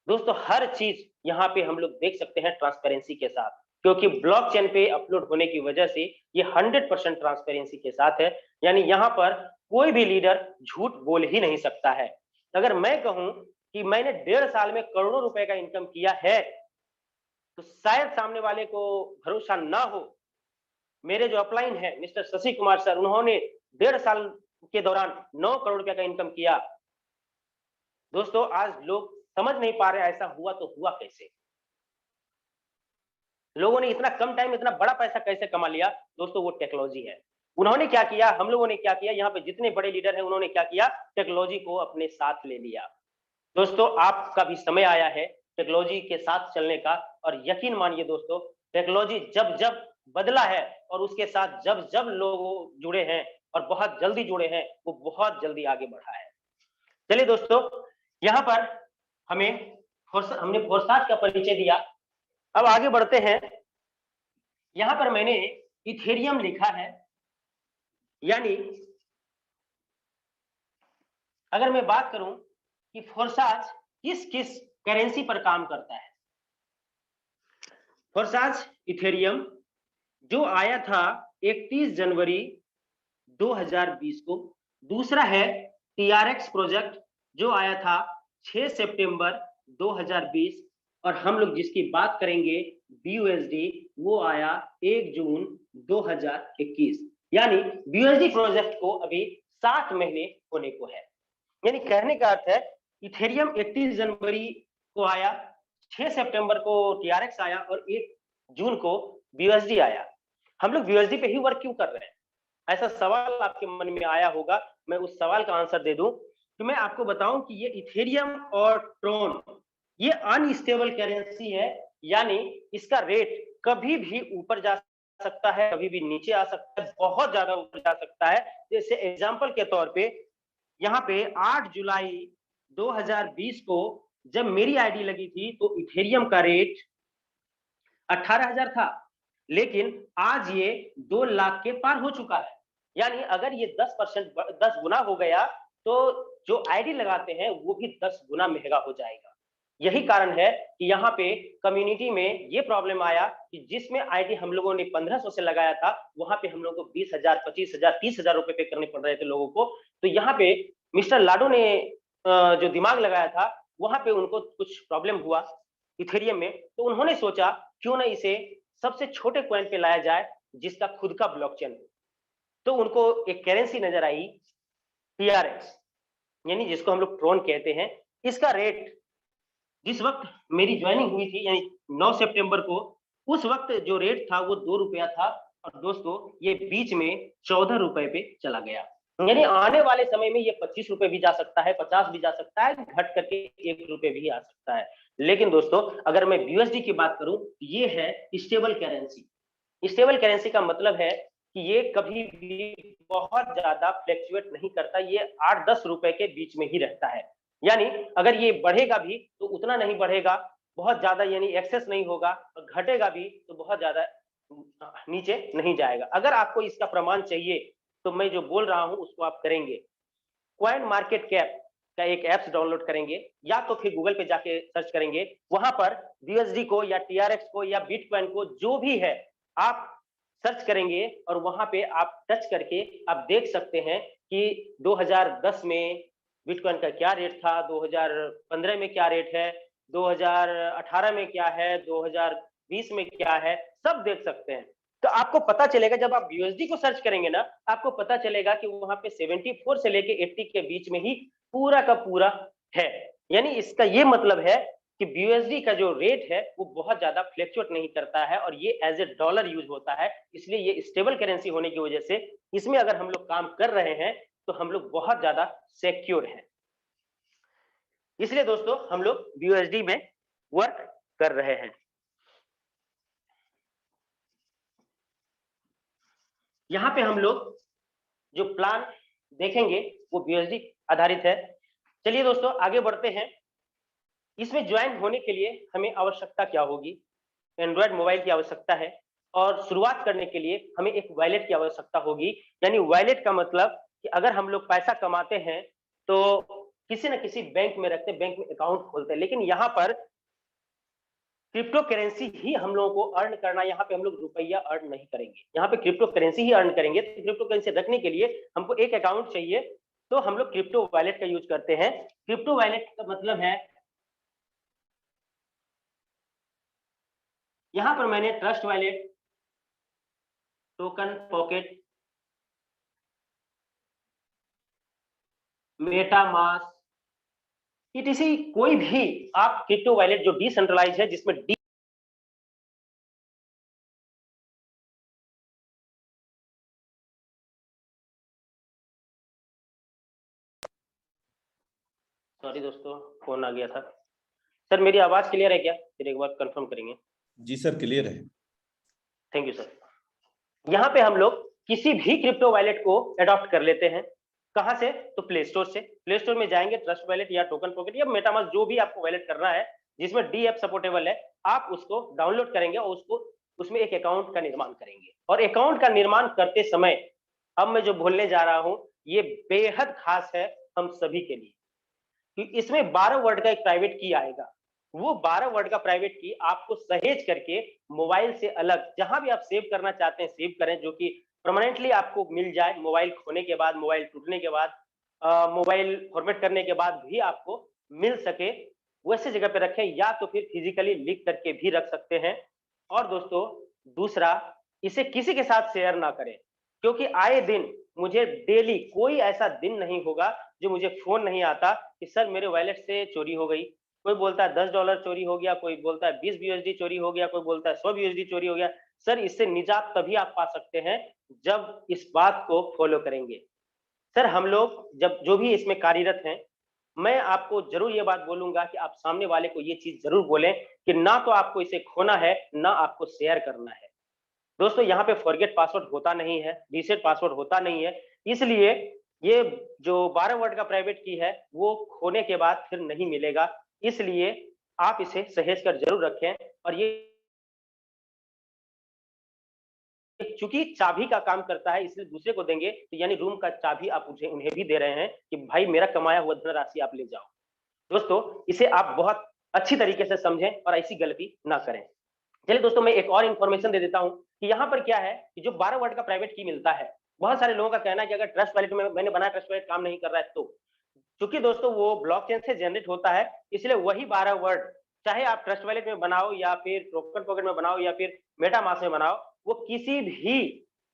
दोस्तों हर चीज यहाँ पे हम लोग देख सकते हैं ट्रांसपेरेंसी के साथ, क्योंकि ब्लॉकचेन पे अपलोड होने की वजह से ये 100% ट्रांसपेरेंसी के साथ है। यानी यहाँ पर कोई भी लीडर झूठ बोल ही नहीं सकता है। अगर मैं कहूं कि मैंने 1.5 साल में करोड़ों रुपए का इनकम किया है, तो शायद सामने वाले को भरोसा ना हो। मेरे जो अपलाइन है मिस्टर शशि कुमार सर, उन्होंने 1.5 साल के दौरान 9 करोड़ रुपए का इनकम किया। दोस्तों आज लोग समझ नहीं पा रहे ऐसा हुआ तो हुआ कैसे, लोगों ने इतना कम टाइम में इतना बड़ा पैसा कैसे कमा लिया। दोस्तों वो टेक्नोलॉजी है। उन्होंने क्या किया, हम लोगों ने क्या किया, यहाँ पे जितने बड़े लीडर हैं उन्होंने क्या किया, टेक्नोलॉजी को अपने साथ ले लिया। दोस्तों आपका भी समय आया है टेक्नोलॉजी के साथ चलने का, और यकीन मानिए दोस्तों टेक्नोलॉजी जब जब बदला है और उसके साथ जब जब लोग जुड़े हैं और बहुत जल्दी जुड़े हैं, वो बहुत जल्दी आगे बढ़ा है। चलिए दोस्तों, यहाँ पर हमने फोरसाज का परिचय दिया। अब आगे बढ़ते हैं। यहां पर मैंने इथेरियम लिखा है, यानी अगर मैं बात करूं कि फोरसाज किस किस करेंसी पर काम करता है। फोरसाज इथेरियम जो आया था 31 जनवरी 2020 को, दूसरा है टीआरएक्स प्रोजेक्ट जो आया था 6 सितंबर 2020, और हम लोग जिसकी बात करेंगे BUSD, वो आया 1 जून 2021। यानी BUSD प्रोजेक्ट को अभी 7 महीने होने को है। यानी कहने का अर्थ है इथेरियम 31 जनवरी को आया, 6 सितंबर को टीआरएक्स आया और 1 जून को BUSD आया। हम लोग BUSD पे ही वर्क क्यों कर रहे हैं, ऐसा सवाल आपके मन में आया होगा। मैं उस सवाल का आंसर दे दूं तो मैं आपको बताऊं कि ये इथेरियम और ट्रोन ये अनस्टेबल करेंसी है, यानी इसका रेट कभी भी ऊपर जा सकता है, कभी भी नीचे आ सकता है, बहुत ज्यादा ऊपर जा सकता है। जैसे एग्जांपल के तौर पे यहाँ पे 8 जुलाई 2020 को जब मेरी आईडी लगी थी तो इथेरियम का रेट 18,000 था, लेकिन आज ये 2 लाख के पार हो चुका है। यानी अगर ये 10% 10 गुना हो गया तो जो आईडी लगाते हैं वो भी 10 गुना महंगा हो जाएगा। यही कारण है कि यहाँ पे कम्युनिटी में ये प्रॉब्लम आया कि जिसमें आईडी हम लोगों ने 1500 से लगाया था, वहां पे हम लोगों को 20,000, 25,000, 30,000 रुपए पे करने पड़ रहे थे लोगों को। तो यहाँ पे मिस्टर लाडो ने जो दिमाग लगाया था, वहां पे उनको कुछ प्रॉब्लम हुआ इथेरियम में, तो उन्होंने सोचा क्यों ना इसे सबसे छोटे कॉइन पे लाया जाए जिसका खुद का ब्लॉकचेन हो। तो उनको एक करेंसी नजर आई टीआरएक्स, यानी जिसको हम लोग ट्रोन कहते हैं। इसका रेट जिस वक्त मेरी ज्वाइनिंग हुई थी यानी 9 सितंबर को, उस वक्त जो रेट था वो 2 रुपया था, और दोस्तों ये बीच में 14 रुपए पे चला गया। यानी आने वाले समय में ये 25 रुपए भी जा सकता है, 50 भी जा सकता है, घट करके 1 रुपए भी आ सकता है। लेकिन दोस्तों अगर मैं BUSD की बात करूं, ये है स्टेबल करेंसी। स्टेबल करेंसी का मतलब है कि ये कभी भी बहुत ज्यादा फ्लैक्चुएट नहीं करता, ये 8-10 रुपए के बीच में ही रहता है। यानी अगर ये बढ़ेगा भी तो उतना नहीं बढ़ेगा, बहुत ज्यादा यानी एक्सेस नहीं होगा, और घटेगा भी तो बहुत ज्यादा नीचे नहीं जाएगा। अगर आपको इसका प्रमाण चाहिए तो मैं जो बोल रहा हूं उसको आप करेंगे। कॉइन मार्केट कैप का एक ऐप्स डाउनलोड करेंगे, या तो फिर गूगल पे जाके सर्च करेंगे, वहां पर BUSD को या TRX को या बिटकॉइन को जो भी है आप सर्च करेंगे, और वहां पे आप टच करके आप देख सकते हैं कि 2010 में बिटकॉइन का क्या रेट था, 2015 में क्या रेट है, 2018 में क्या है, 2020 में क्या है, सब देख सकते हैं। तो आपको पता चलेगा जब आप BUSD को सर्च करेंगे ना, आपको पता चलेगा कि वहां पे 74 से लेके 80 के बीच में ही पूरा का पूरा है। यानी इसका ये मतलब है कि BUSD का जो रेट है वो बहुत ज्यादा फ्लैक्चुएट नहीं करता है, और ये एज ए डॉलर यूज होता है, इसलिए ये स्टेबल करेंसी होने की वजह से इसमें अगर हम लोग काम कर रहे हैं तो हम लोग बहुत ज्यादा सिक्योर हैं। इसलिए दोस्तों हम लोग BUSD में वर्क कर रहे हैं। यहाँ पे हम लोग जो प्लान देखेंगे वो BUSD आधारित है। चलिए दोस्तों आगे बढ़ते हैं। इसमें ज्वाइन होने के लिए हमें आवश्यकता क्या होगी? एंड्रॉयड मोबाइल की आवश्यकता है और शुरुआत करने के लिए हमें एक वॉलेट की आवश्यकता होगी। यानी वॉलेट का मतलब कि अगर हम लोग पैसा कमाते हैं तो किसी न किसी बैंक में रखते, बैंक में अकाउंट खोलते हैं। लेकिन यहाँ पर क्रिप्टो करेंसी ही हम लोगों को अर्न करना, यहाँ पे हम लोग रुपया अर्न नहीं करेंगे, यहाँ पे क्रिप्टो करेंसी ही अर्न करेंगे। तो क्रिप्टो करेंसी रखने के लिए हमको एक अकाउंट चाहिए, तो हम लोग क्रिप्टो वॉलेट का यूज करते हैं। क्रिप्टो वॉलेट का मतलब है, यहाँ पर मैंने trust wallet, token pocket, MetaMask, etc कोई भी आप क्रिप्टो वॉलेट जो डिसेंट्रलाइज है, जिसमें सॉरी दोस्तों फोन आ गया था। सर मेरी आवाज क्लियर है क्या? फिर एक बार कंफर्म करेंगे। जी सर क्लियर है। Thank you sir. यहाँ पे हम लोग किसी भी क्रिप्टो वॉलेट को अडॉप्ट कर लेते हैं। कहां से? तो प्ले स्टोर से। प्ले स्टोर में जाएंगे, ट्रस्ट वॉलेट या टोकन पॉकेट या मेटामास्क, जो भी आपको वॉलेट करना है जिसमें डी ऐप सपोर्टेबल है, आप उसको डाउनलोड करेंगे और उसको उसमें एक अकाउंट का निर्माण करेंगे। और अकाउंट का निर्माण करते समय अब मैं जो बोलने जा रहा हूं ये बेहद खास है हम सभी के लिए, कि इसमें 12 वर्ड का एक प्राइवेट की आएगा। वो 12 वर्ड का प्राइवेट की आपको सहेज करके मोबाइल से अलग जहां भी आप सेव करना चाहते हैं सेव करें, जो कि परमानेंटली आपको मिल जाए। मोबाइल खोने के बाद, मोबाइल टूटने के बाद, मोबाइल फॉर्मेट करने के बाद भी आपको मिल सके, वैसे जगह पे रखें, या तो फिर फिजिकली लिख करके भी रख सकते हैं। और दोस्तों दूसरा, इसे किसी के साथ शेयर ना करें, क्योंकि आए दिन मुझे डेली कोई ऐसा दिन नहीं होगा जो मुझे फोन नहीं आता कि सर मेरे वॉलेट से चोरी हो गई। कोई बोलता है $10 चोरी हो गया, कोई बोलता है 20 यूएसडी चोरी हो गया, कोई बोलता है 100 यूएसडी चोरी हो गया। सर इससे निजात तभी आप पा सकते हैं जब इस बात को फॉलो करेंगे। सर हम लोग जब जो भी इसमें कार्यरत हैं, मैं आपको जरूर ये बात बोलूंगा कि आप सामने वाले को ये चीज जरूर बोलें कि ना तो आपको इसे खोना है, ना आपको शेयर करना है। दोस्तों यहाँ पे फॉरगेट पासवर्ड होता नहीं है, रीसेट पासवर्ड होता नहीं है, इसलिए ये जो 12 वर्ड का प्राइवेट की है वो खोने के बाद फिर नहीं मिलेगा। इसलिए आप इसे सहेज कर जरूर रखें। और ये चूंकि चाबी का काम करता है इसलिए दूसरे को देंगे, तो यानी रूम का चाबी आप उन्हें भी दे रहे हैं कि भाई मेरा कमाया हुआ धनराशि आप ले जाओ। दोस्तों इसे आप बहुत अच्छी तरीके से समझें और ऐसी गलती ना करें। चलिए दोस्तों मैं एक और इंफॉर्मेशन दे देता हूं कि यहाँ पर क्या है कि जो 12 वर्ड का प्राइवेट की मिलता है, बहुत सारे लोगों का कहना है कि अगर ट्रस्ट वॉलेट में मैंने बनाया, ट्रस्ट वॉलेट काम नहीं कर रहा है, तो क्योंकि दोस्तों वो ब्लॉकचेन से जनरेट होता है, इसलिए वही 12 वर्ड चाहे आप ट्रस्ट वॉलेट में बनाओ या फिर टोकन पॉकेट में बनाओ या फिर मेटामास्क में बनाओ, वो किसी भी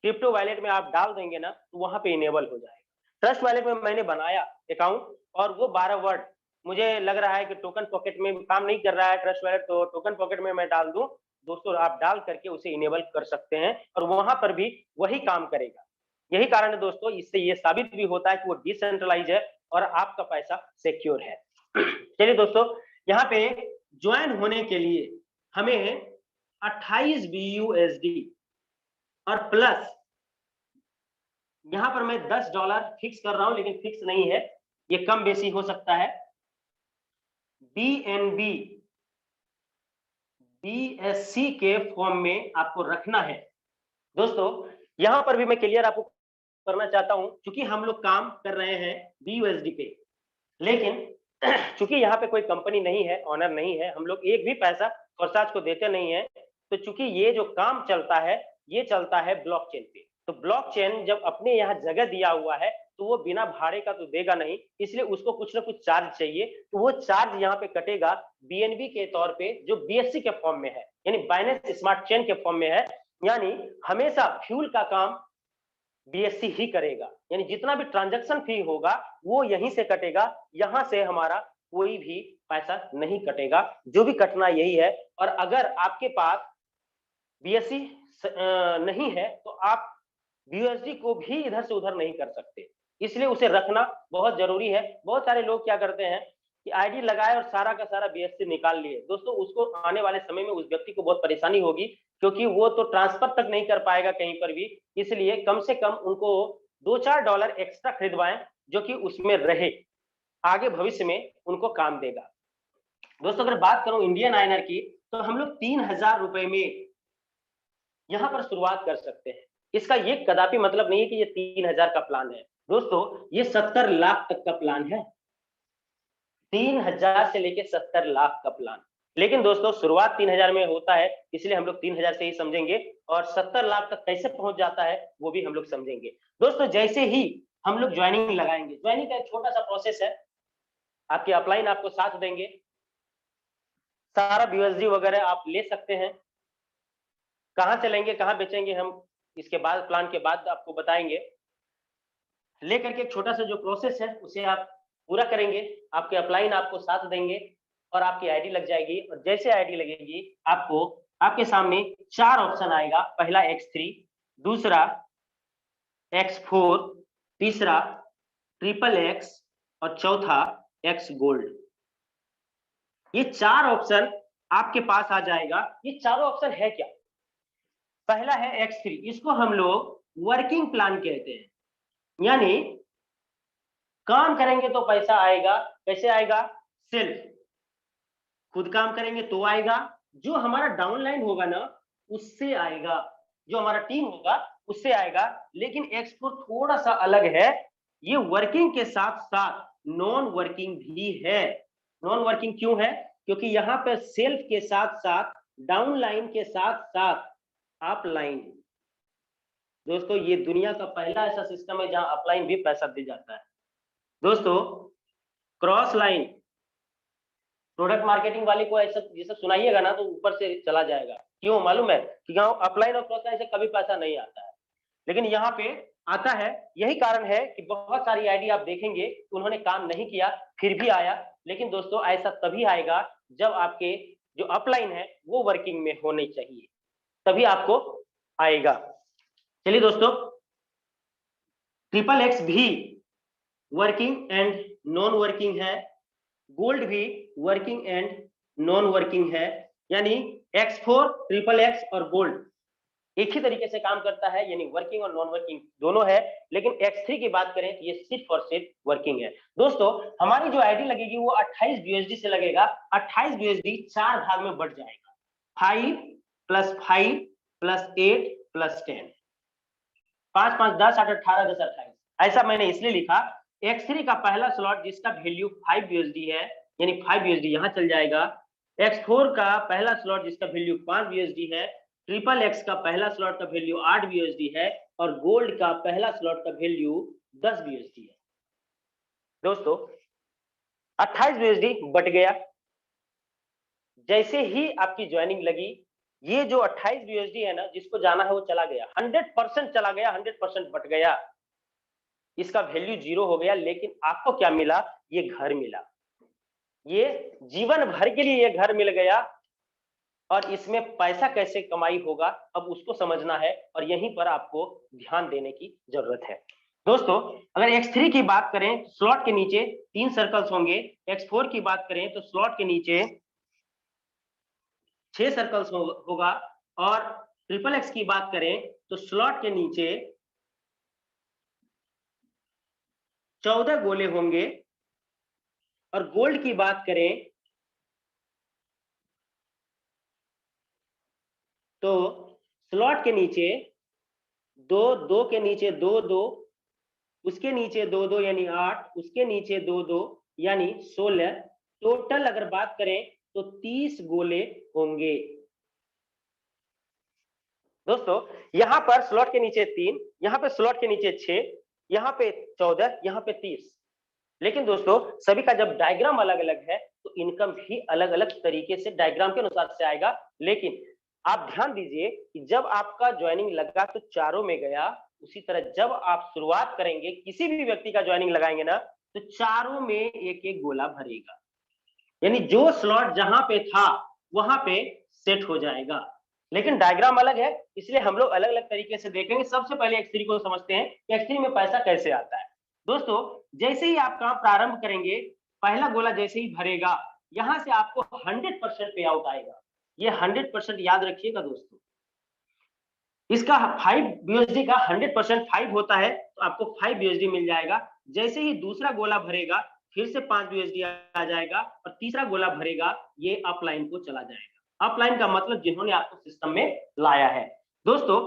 क्रिप्टो वॉलेट में आप डाल देंगे ना तो वहां पे इनेबल हो जाएगा। ट्रस्ट वॉलेट में मैंने बनाया अकाउंट और वो 12 वर्ड मुझे लग रहा है कि टोकन पॉकेट में काम नहीं कर रहा है ट्रस्ट वॉलेट, तो टोकन पॉकेट में मैं डाल दूं। दोस्तों आप डाल करके उसे इनेबल कर सकते हैं और वहां पर भी वही काम करेगा। यही कारण है दोस्तों, इससे ये साबित भी होता है कि वो डिसेंट्रलाइज है और आपका पैसा सिक्योर है। चलिए दोस्तों यहाँ पे ज्वाइन होने के लिए हमें 28 BUSD और प्लस यहाँ पर मैं $10 फिक्स कर रहा हूं, लेकिन फिक्स नहीं है, ये कम बेसी हो सकता है। BNB BSC के फॉर्म में आपको रखना है। दोस्तों यहां पर भी मैं क्लियर आपको करना चाहता हूं, क्योंकि हम लोग काम कर रहे हैं BUSD पे, लेकिन चूंकि यहाँ पे कोई कंपनी नहीं है, ऑनर नहीं है, हम लोग एक भी पैसा फॉरसाज को देते नहीं है, तो चूंकि ये जो काम चलता है ये चलता है ब्लॉकचेन पे। तो ब्लॉकचेन जब अपने यहाँ जगह दिया हुआ है तो वो बिना भाड़े का तो देगा नहीं, इसलिए उसको कुछ ना कुछ चार्ज चाहिए, तो वो चार्ज यहाँ पे कटेगा BNB के तौर पे, जो BSC के फॉर्म में है, यानी बाइनेंस स्मार्ट चेन के फॉर्म में है। यानी हमेशा फ्यूल का काम BSC ही करेगा, यानी जितना भी ट्रांजैक्शन फी होगा वो यहीं से कटेगा, यहां से हमारा कोई भी पैसा नहीं कटेगा, जो भी कटना यही है। और अगर आपके पास BSC नहीं है तो आप BUSD को भी इधर से उधर नहीं कर सकते, इसलिए उसे रखना बहुत जरूरी है। बहुत सारे लोग क्या करते हैं कि आईडी लगाए और सारा का सारा BSC निकाल लिए। दोस्तों उसको आने वाले समय में उस व्यक्ति को बहुत परेशानी होगी, क्योंकि वो तो ट्रांसफर तक नहीं कर पाएगा कहीं पर भी। इसलिए कम से कम उनको $2-4 एक्स्ट्रा खरीदवाएं जो कि उसमें रहे। आगे भविष्य में उनको काम देगा। दोस्तों अगर बात करूं इंडियन आईएनआर की, तो हम लोग 3000 रुपए में यहां पर शुरुआत कर सकते हैं। इसका ये कदापि मतलब नहीं है कि ये 3000 का प्लान है दोस्तों, ये 70 लाख तक का प्लान है। 3000 से लेके 70 लाख का प्लान। लेकिन दोस्तों शुरुआत 3000 में होता है, इसलिए हम लोग 3000 से ही समझेंगे, और 70 लाख तक कैसे पहुंच जाता है वो भी हम लोग समझेंगे। दोस्तों जैसे ही हम लोग ज्वाइनिंग लगाएंगे, ज्वाइनिंग का एक छोटा सा प्रोसेस है, आपकी अपलाइन आपको साथ देंगे, सारा BUSD वगैरह आप ले सकते हैं। कहां से लेंगे, कहां बेचेंगे, हम इसके बाद प्लान के बाद आपको बताएंगे। लेकर के एक छोटा सा जो प्रोसेस है उसे आप पूरा करेंगे, आपके अपलाइन आपको साथ देंगे और आपकी आईडी लग जाएगी। और जैसे आईडी लगेगी आपको आपके सामने 4 ऑप्शन आएगा, पहला X3, दूसरा X4, तीसरा XXX और चौथा X गोल्ड। ये 4 ऑप्शन आपके पास आ जाएगा। ये चारों ऑप्शन है क्या? पहला है X3, इसको हम लोग वर्किंग प्लान कहते हैं, यानी काम करेंगे तो पैसा आएगा। कैसे आएगा? सेल्फ, खुद काम करेंगे तो आएगा, जो हमारा डाउनलाइन होगा ना उससे आएगा, जो हमारा टीम होगा उससे आएगा। लेकिन X4 थोड़ा सा अलग है, ये वर्किंग के साथ साथ नॉन वर्किंग भी है। नॉन वर्किंग क्यों है? क्योंकि यहाँ पे सेल्फ के साथ साथ डाउनलाइन के साथ साथ अपलाइन। दोस्तों ये दुनिया का पहला ऐसा सिस्टम है जहां अपलाइन भी पैसा दे जाता है। दोस्तों क्रॉस लाइन, प्रोडक्ट मार्केटिंग वाले को ऐसा जैसे सुनाइएगा ना तो ऊपर से चला जाएगा। क्यों मालूम है? कि यहाँ अपलाइन और क्रॉस लाइन से कभी पैसा नहीं आता है, लेकिन यहाँ पे आता है। यही कारण है कि बहुत सारी आईडी आप देखेंगे उन्होंने काम नहीं किया फिर भी आया। लेकिन दोस्तों ऐसा तभी आएगा जब आपके जो अपलाइन है वो वर्किंग में होनी चाहिए, तभी आपको आएगा। चलिए दोस्तों, XXX भी वर्किंग एंड नॉन वर्किंग है, गोल्ड भी वर्किंग एंड नॉन वर्किंग है, यानी X4, XXX और गोल्ड एक ही तरीके से काम करता है, यानी वर्किंग और नॉन वर्किंग दोनों है। लेकिन X3 की बात करें तो ये सिर्फ और सिर्फ वर्किंग है। दोस्तों हमारी जो आईडी लगेगी वो 28 BUSD से लगेगा। 28 BUSD 4 भाग में बढ़ जाएगा, 5 + 5 + 8 + 10, 5 5 10 8 18 10 28। ऐसा मैंने इसलिए लिखा, X3 का पहला स्लॉट जिसका वैल्यू 5 BUSD है, यानी 5 BUSD यहां चल जाएगा। X4 का पहला स्लॉट जिसका वैल्यू 5 BUSD है, XXX का पहला स्लॉट का वैल्यू 8 BUSD है, और गोल्ड का पहला स्लॉट का वैल्यू 10 BUSD है। दोस्तों 28 BUSD बट गया। जैसे ही आपकी ज्वाइनिंग लगी, ये जो 28 BUSD है ना, जिसको जाना है वो चला गया, 100% चला गया, 100% बट गया, इसका वैल्यू 0 हो गया। लेकिन आपको क्या मिला? ये घर मिला, ये जीवन भर के लिए ये घर मिल गया। और इसमें पैसा कैसे कमाई होगा अब उसको समझना है, और यहीं पर आपको ध्यान देने की जरूरत है। दोस्तों अगर X3 की बात करें, स्लॉट के नीचे 3 सर्कल्स होंगे। X4 की बात करें तो स्लॉट के नीचे 6 सर्कल्स होगा, और XXX की बात करें तो स्लॉट के नीचे 14 गोले होंगे, और गोल्ड की बात करें तो स्लॉट के नीचे 2 2 के नीचे 2 2, उसके नीचे 2 2 यानी 8, उसके नीचे 2 2 यानी 16। टोटल अगर बात करें तो 30 गोले होंगे। दोस्तों यहां पर स्लॉट के नीचे 3, यहां पे स्लॉट के नीचे 6, यहां पे 14, यहां पे 30। लेकिन दोस्तों सभी का जब डायग्राम अलग अलग है तो इनकम भी अलग अलग तरीके से डायग्राम के अनुसार से आएगा। लेकिन आप ध्यान दीजिए कि जब आपका ज्वाइनिंग लगा तो चारों में गया, उसी तरह जब आप शुरुआत करेंगे, किसी भी व्यक्ति का ज्वाइनिंग लगाएंगे ना, तो चारों में एक एक गोला भरेगा, यानी जो स्लॉट जहां पे था वहां पे सेट हो जाएगा। लेकिन डायग्राम अलग है, इसलिए हम लोग अलग अलग तरीके से देखेंगे। सबसे पहले X3 को समझते हैं कि X3 में पैसा कैसे आता है। दोस्तों जैसे ही आप काम प्रारंभ करेंगे, पहला गोला जैसे ही भरेगा, यहां से आपको 100% पे आउट आएगा। ये 100% याद रखिएगा दोस्तों। इसका 5 BUSD का 100% 5 होता है, तो आपको 5 BUSD मिल जाएगा। जैसे ही दूसरा गोला भरेगा, फिर से 5 यूएसडी आ जाएगा और तीसरा गोला भरेगा, ये अपलाइन को चला जाएगा। अपलाइन का मतलब जिन्होंने आपको सिस्टम में लाया है। दोस्तों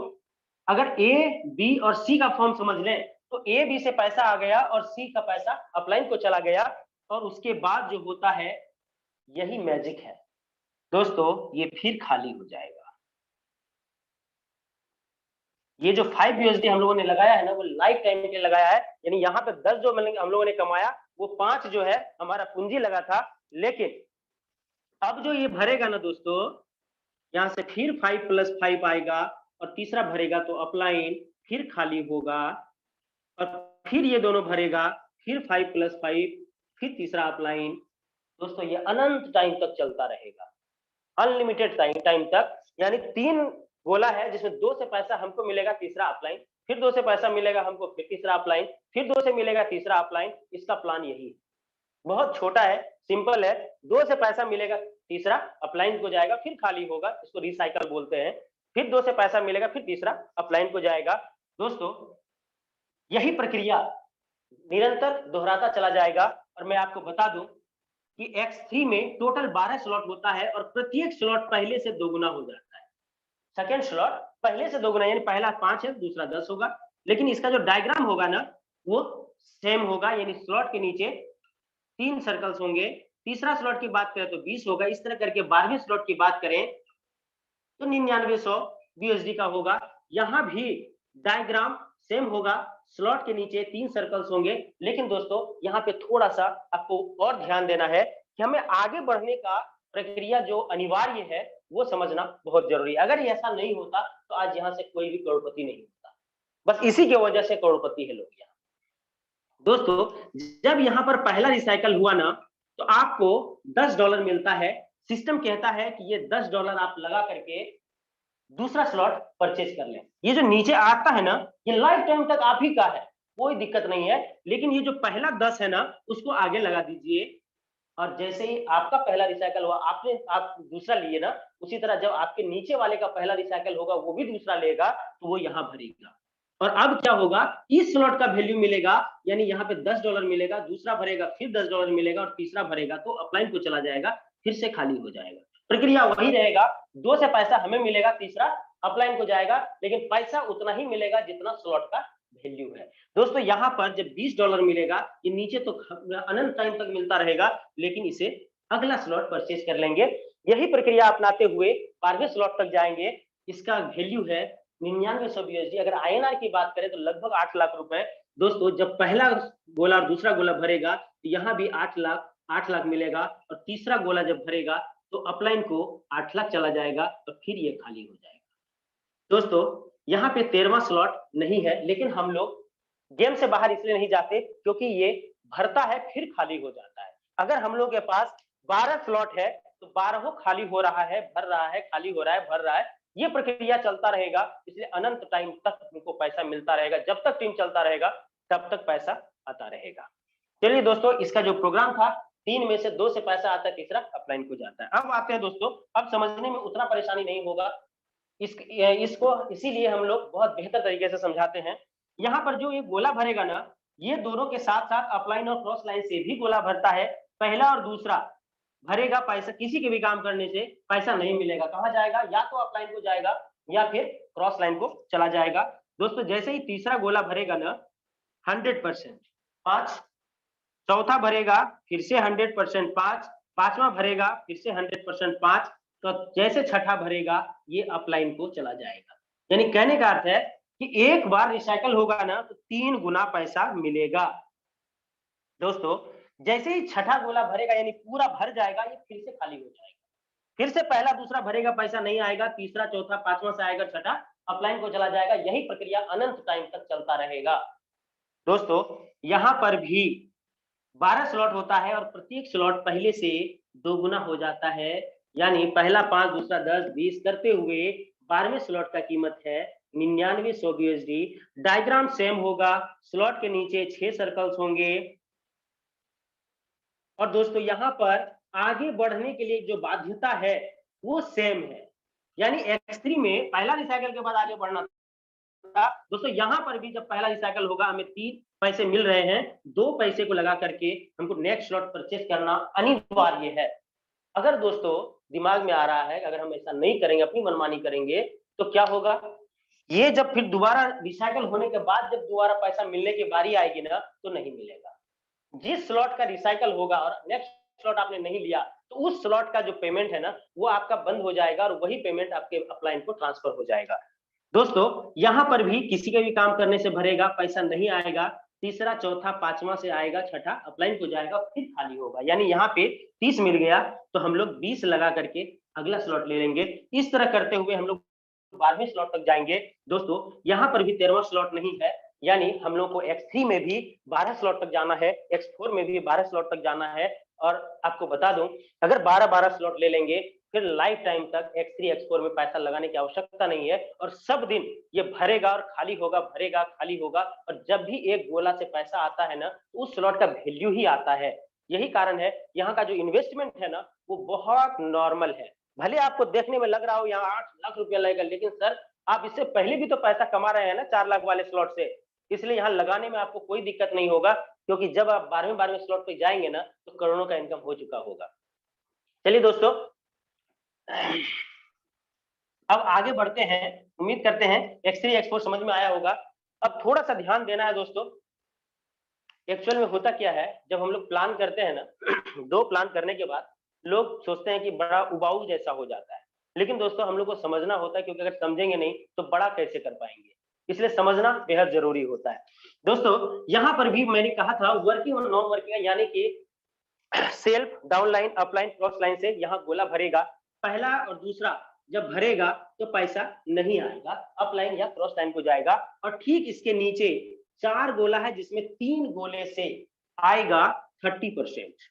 अगर ए, बी और सी का फॉर्म समझ लें तो ए, बी से पैसा आ गया और सी का पैसा अपलाइन को चला गया, और उसके बाद जो होता है यही मैजिक है दोस्तों, ये फिर खाली हो जाएगा। ये जो 5 यूएसडी हम लोगों ने लगाया है ना, वो लाइफ टाइम के लिए लगाया है, यानी यहाँ पे 10 जो हम लोगों ने कमाया, वो 5 जो है हमारा पूंजी लगा था। लेकिन अब जो ये भरेगा ना दोस्तों, यहाँ से फिर 5 + 5 आएगा और तीसरा भरेगा तो अपलाइन, फिर खाली होगा और फिर ये दोनों भरेगा, फिर 5 + 5, फिर तीसरा अपलाइन। दोस्तों ये अनंत टाइम तक चलता रहेगा, अनलिमिटेड टाइम तक। यानी 3 गोला है जिसमें 2 से पैसा हमको मिलेगा, तीसरा अपलाइन, फिर 2 से पैसा मिलेगा हमको, फिर तीसरा अपलाइन, फिर 2 से मिलेगा तीसरा अपलाइन। इसका प्लान यही है, बहुत छोटा है, सिंपल है। 2 से पैसा मिलेगा, तीसरा अपलाइन को जाएगा, फिर खाली होगा, इसको रिसाइकल बोलते हैं। फिर 2 से पैसा मिलेगा, फिर तीसरा अपलाइन को जाएगा। दोस्तों यही प्रक्रिया निरंतर दोहराता चला जाएगा। और मैं आपको बता दूं कि X3 में टोटल 12 स्लॉट होता है और प्रत्येक स्लॉट पहले से दोगुना हो जाता है। सेकेंड स्लॉट पहले से दोगुना, यानी पहला 5 है, दूसरा 10 होगा। लेकिन इसका जो डायग्राम होगा ना, वो सेम होगा, यानी स्लॉट के नीचे 3 सर्कल्स होंगे। तीसरा स्लॉट की बात करें तो 20 होगा। इस तरह करके 12वें स्लॉट की बात करें तो 9900 यूएसडी का होगा। यहाँ भी डायग्राम सेम होगा, स्लॉट के नीचे 3 सर्कल्स होंगे। लेकिन दोस्तों यहाँ पे थोड़ा सा आपको और ध्यान देना है कि हमें आगे बढ़ने का प्रक्रिया जो अनिवार्य है वो समझना बहुत जरूरी है। अगर ऐसा नहीं होता तो आज यहाँ से कोई भी करोड़पति नहीं होता। बस इसी की वजह से करोड़पति है लोग यहाँ। दोस्तों जब यहाँ पर पहला रिसाइकल हुआ ना, तो आपको $10 मिलता है। सिस्टम कहता है कि ये $10 आप लगा करके दूसरा स्लॉट परचेज कर लें। ये जो नीचे आता है ना, ये लाइफ टाइम तक आप ही का है, कोई दिक्कत नहीं है। लेकिन ये जो पहला 10 है ना, उसको आगे लगा दीजिए। और जैसे ही आपका पहला रिसाइकल हुआ, आप दूसरा लिए ना, उसी तरह जब आपके नीचे वाले का पहला रिसाइकल होगा, वो भी दूसरा लेगा, तो वो यहाँ भरेगा। और अब क्या होगा, इस स्लॉट का वैल्यू मिलेगा, यानी यहाँ पे $10 मिलेगा, दूसरा भरेगा, फिर $10 मिलेगा और तीसरा भरेगा तो अपलाइन को चला जाएगा, फिर से खाली हो जाएगा। प्रक्रिया वही रहेगा, 2 से पैसा हमें मिलेगा, तीसरा अपलाइन को जाएगा, लेकिन पैसा उतना ही मिलेगा जितना स्लॉट का वैल्यू है। दोस्तों यहाँ पर जब $20 मिलेगा, ये नीचे तो अनंत टाइम तक मिलता रहेगा, लेकिन इसे अगला स्लॉट परचेज कर लेंगे। यही प्रक्रिया अपनाते हुए 12वें स्लॉट तक जाएंगे। इसका वैल्यू है 9900 यूएसडी। अगर आईएनआर की बात करें तो लगभग 8 लाख रुपए। दोस्तों जब पहला गोला और दूसरा गोला भरेगा तो यहाँ भी 8 लाख मिलेगा, और तीसरा गोला जब भरेगा तो अपलाइन को 8 लाख चला जाएगा और फिर ये खाली हो जाएगा। दोस्तों यहाँ पे 13वां स्लॉट नहीं है, लेकिन हम लोग गेम से बाहर इसलिए नहीं जाते क्योंकि ये भरता है फिर खाली हो जाता है। अगर हम लोग के पास 12 स्लॉट है तो 12 खाली हो रहा है, भर रहा है, खाली हो रहा है, भर रहा है, ये प्रक्रिया चलता रहेगा। इसलिए अनंत टाइम तक हमको पैसा मिलता रहेगा। जब तक टीम चलता रहेगा तब तक पैसा आता रहेगा। चलिए दोस्तों, इसका जो प्रोग्राम था, 3 में से 2 से पैसा आता है, तीसरा अपलाइन को जाता है। अब आते हैं दोस्तों, अब समझने में उतना परेशानी नहीं होगा। इसको इसीलिए हम लोग बहुत बेहतर तरीके से समझाते हैं। यहाँ पर जो ये गोला भरेगा ना, ये दोनों के साथ साथ अपलाइन और क्रॉस लाइन से भी गोला भरता है। पहला और दूसरा भरेगा, पैसा किसी के भी काम करने से पैसा नहीं मिलेगा। कहाँ जाएगा, या तो अपलाइन को जाएगा या फिर क्रॉस लाइन को चला जाएगा। दोस्तों जैसे ही तीसरा गोला भरेगा ना, 100% 5, चौथा भरेगा फिर से 100% 5, पांचवा भरेगा फिर से 100% 5, तो जैसे छठा भरेगा ये अपलाइन को चला जाएगा। यानी कहने का अर्थ है कि एक बार रिसाइकल होगा ना तो 3 गुना पैसा मिलेगा। दोस्तों जैसे ही छठा गोला भरेगा, यानी पूरा भर जाएगा, ये फिर से खाली हो जाएगा। फिर से पहला दूसरा भरेगा, पैसा नहीं आएगा, तीसरा चौथा पांचवा से आएगा, छठा अपलाइन को चला जाएगा। यही प्रक्रिया अनंत टाइम तक चलता रहेगा। दोस्तों यहाँ पर भी 12 स्लॉट होता है और प्रत्येक स्लॉट पहले से 2 गुना हो जाता है। यानी पहला 5, दूसरा 10, 20 करते हुए 12वें स्लॉट का कीमत है 9900 यूएसडी। डायग्राम सेम होगा, स्लॉट के नीचे 6 सर्कल्स होंगे। और दोस्तों यहाँ पर आगे बढ़ने के लिए जो बाध्यता है वो सेम है। यानी X3 में पहला रिसाइकल के बाद आगे बढ़ना दोस्तों यहाँ पर भी जब पहला रिसाइकल होगा हमें 3 पैसे मिल रहे हैं, 2 पैसे को लगा करके हमको नेक्स्ट स्लॉट परचेस करना अनिवार्य है। अगर दोस्तों दिमाग में आ रहा है अगर हम ऐसा नहीं करेंगे, अपनी मनमानी करेंगे तो क्या होगा, ये जब फिर दोबारा रिसाइकल होने के बाद जब दोबारा पैसा मिलने की बारी आएगी ना तो नहीं मिलेगा। जिस स्लॉट का रिसाइकल होगा और नेक्स्ट स्लॉट आपने नहीं लिया तो उस स्लॉट का जो पेमेंट है ना वो आपका बंद हो जाएगा और वही पेमेंट आपके अपलाइन को ट्रांसफर हो जाएगा। दोस्तों यहाँ पर भी किसी के भी काम करने से भरेगा, पैसा नहीं आएगा, तीसरा चौथा पांचवा से आएगा, छठा अपलाइन को जाएगा, फिर खाली होगा। यानी यहाँ पे 30 मिल गया तो हम लोग 20 लगा करके अगला स्लॉट ले लेंगे। इस तरह करते हुए हम लोग 12वें स्लॉट तक जाएंगे। दोस्तों यहाँ पर भी 13वां स्लॉट नहीं है, यानी हम लोग को X3 में भी 12 स्लॉट तक जाना है, X4 में भी 12 स्लॉट तक जाना है। और आपको बता दूं अगर 12-12 स्लॉट ले लेंगे फिर लाइफ टाइम तक X3 X4 में पैसा लगाने की आवश्यकता नहीं है और सब दिन ये भरेगा और खाली होगा, भरेगा खाली होगा। और जब भी एक गोला से पैसा आता है ना उस स्लॉट का वैल्यू ही आता है। यही कारण है यहाँ का जो इन्वेस्टमेंट है ना वो बहुत नॉर्मल है। भले आपको देखने में लग रहा हो यहाँ 8 लाख रुपया लगेगा, लेकिन सर आप इससे पहले भी तो पैसा कमा रहे हैं ना 4 लाख वाले स्लॉट से, इसलिए यहाँ लगाने में आपको कोई दिक्कत नहीं होगा, क्योंकि जब आप 12वें स्लॉट पे जाएंगे ना तो करोड़ों का इनकम हो चुका होगा। चलिए दोस्तों अब आगे बढ़ते हैं। उम्मीद करते हैं X3 X4 समझ में आया होगा। अब थोड़ा सा ध्यान देना है दोस्तों, एक्चुअल में होता क्या है जब हम लोग प्लान करते हैं ना दो प्लान करने के बाद लोग सोचते हैं कि बड़ा उबाऊ जैसा हो जाता है, लेकिन दोस्तों हम लोग को समझना होता है, क्योंकि अगर समझेंगे नहीं तो बड़ा कैसे कर पाएंगे, इसलिए समझना बेहद जरूरी होता है। दोस्तों यहाँ पर भी मैंने कहा था वर्किंग और नॉन वर्किंग, यानी कि self down line upline cross line से यहाँ गोला भरेगा, पहला और दूसरा जब भरेगा तो पैसा नहीं आएगा, अपलाइन या क्रॉस लाइन को जाएगा। और ठीक इसके नीचे 4 गोला है जिसमें 3 गोले से आएगा 30%,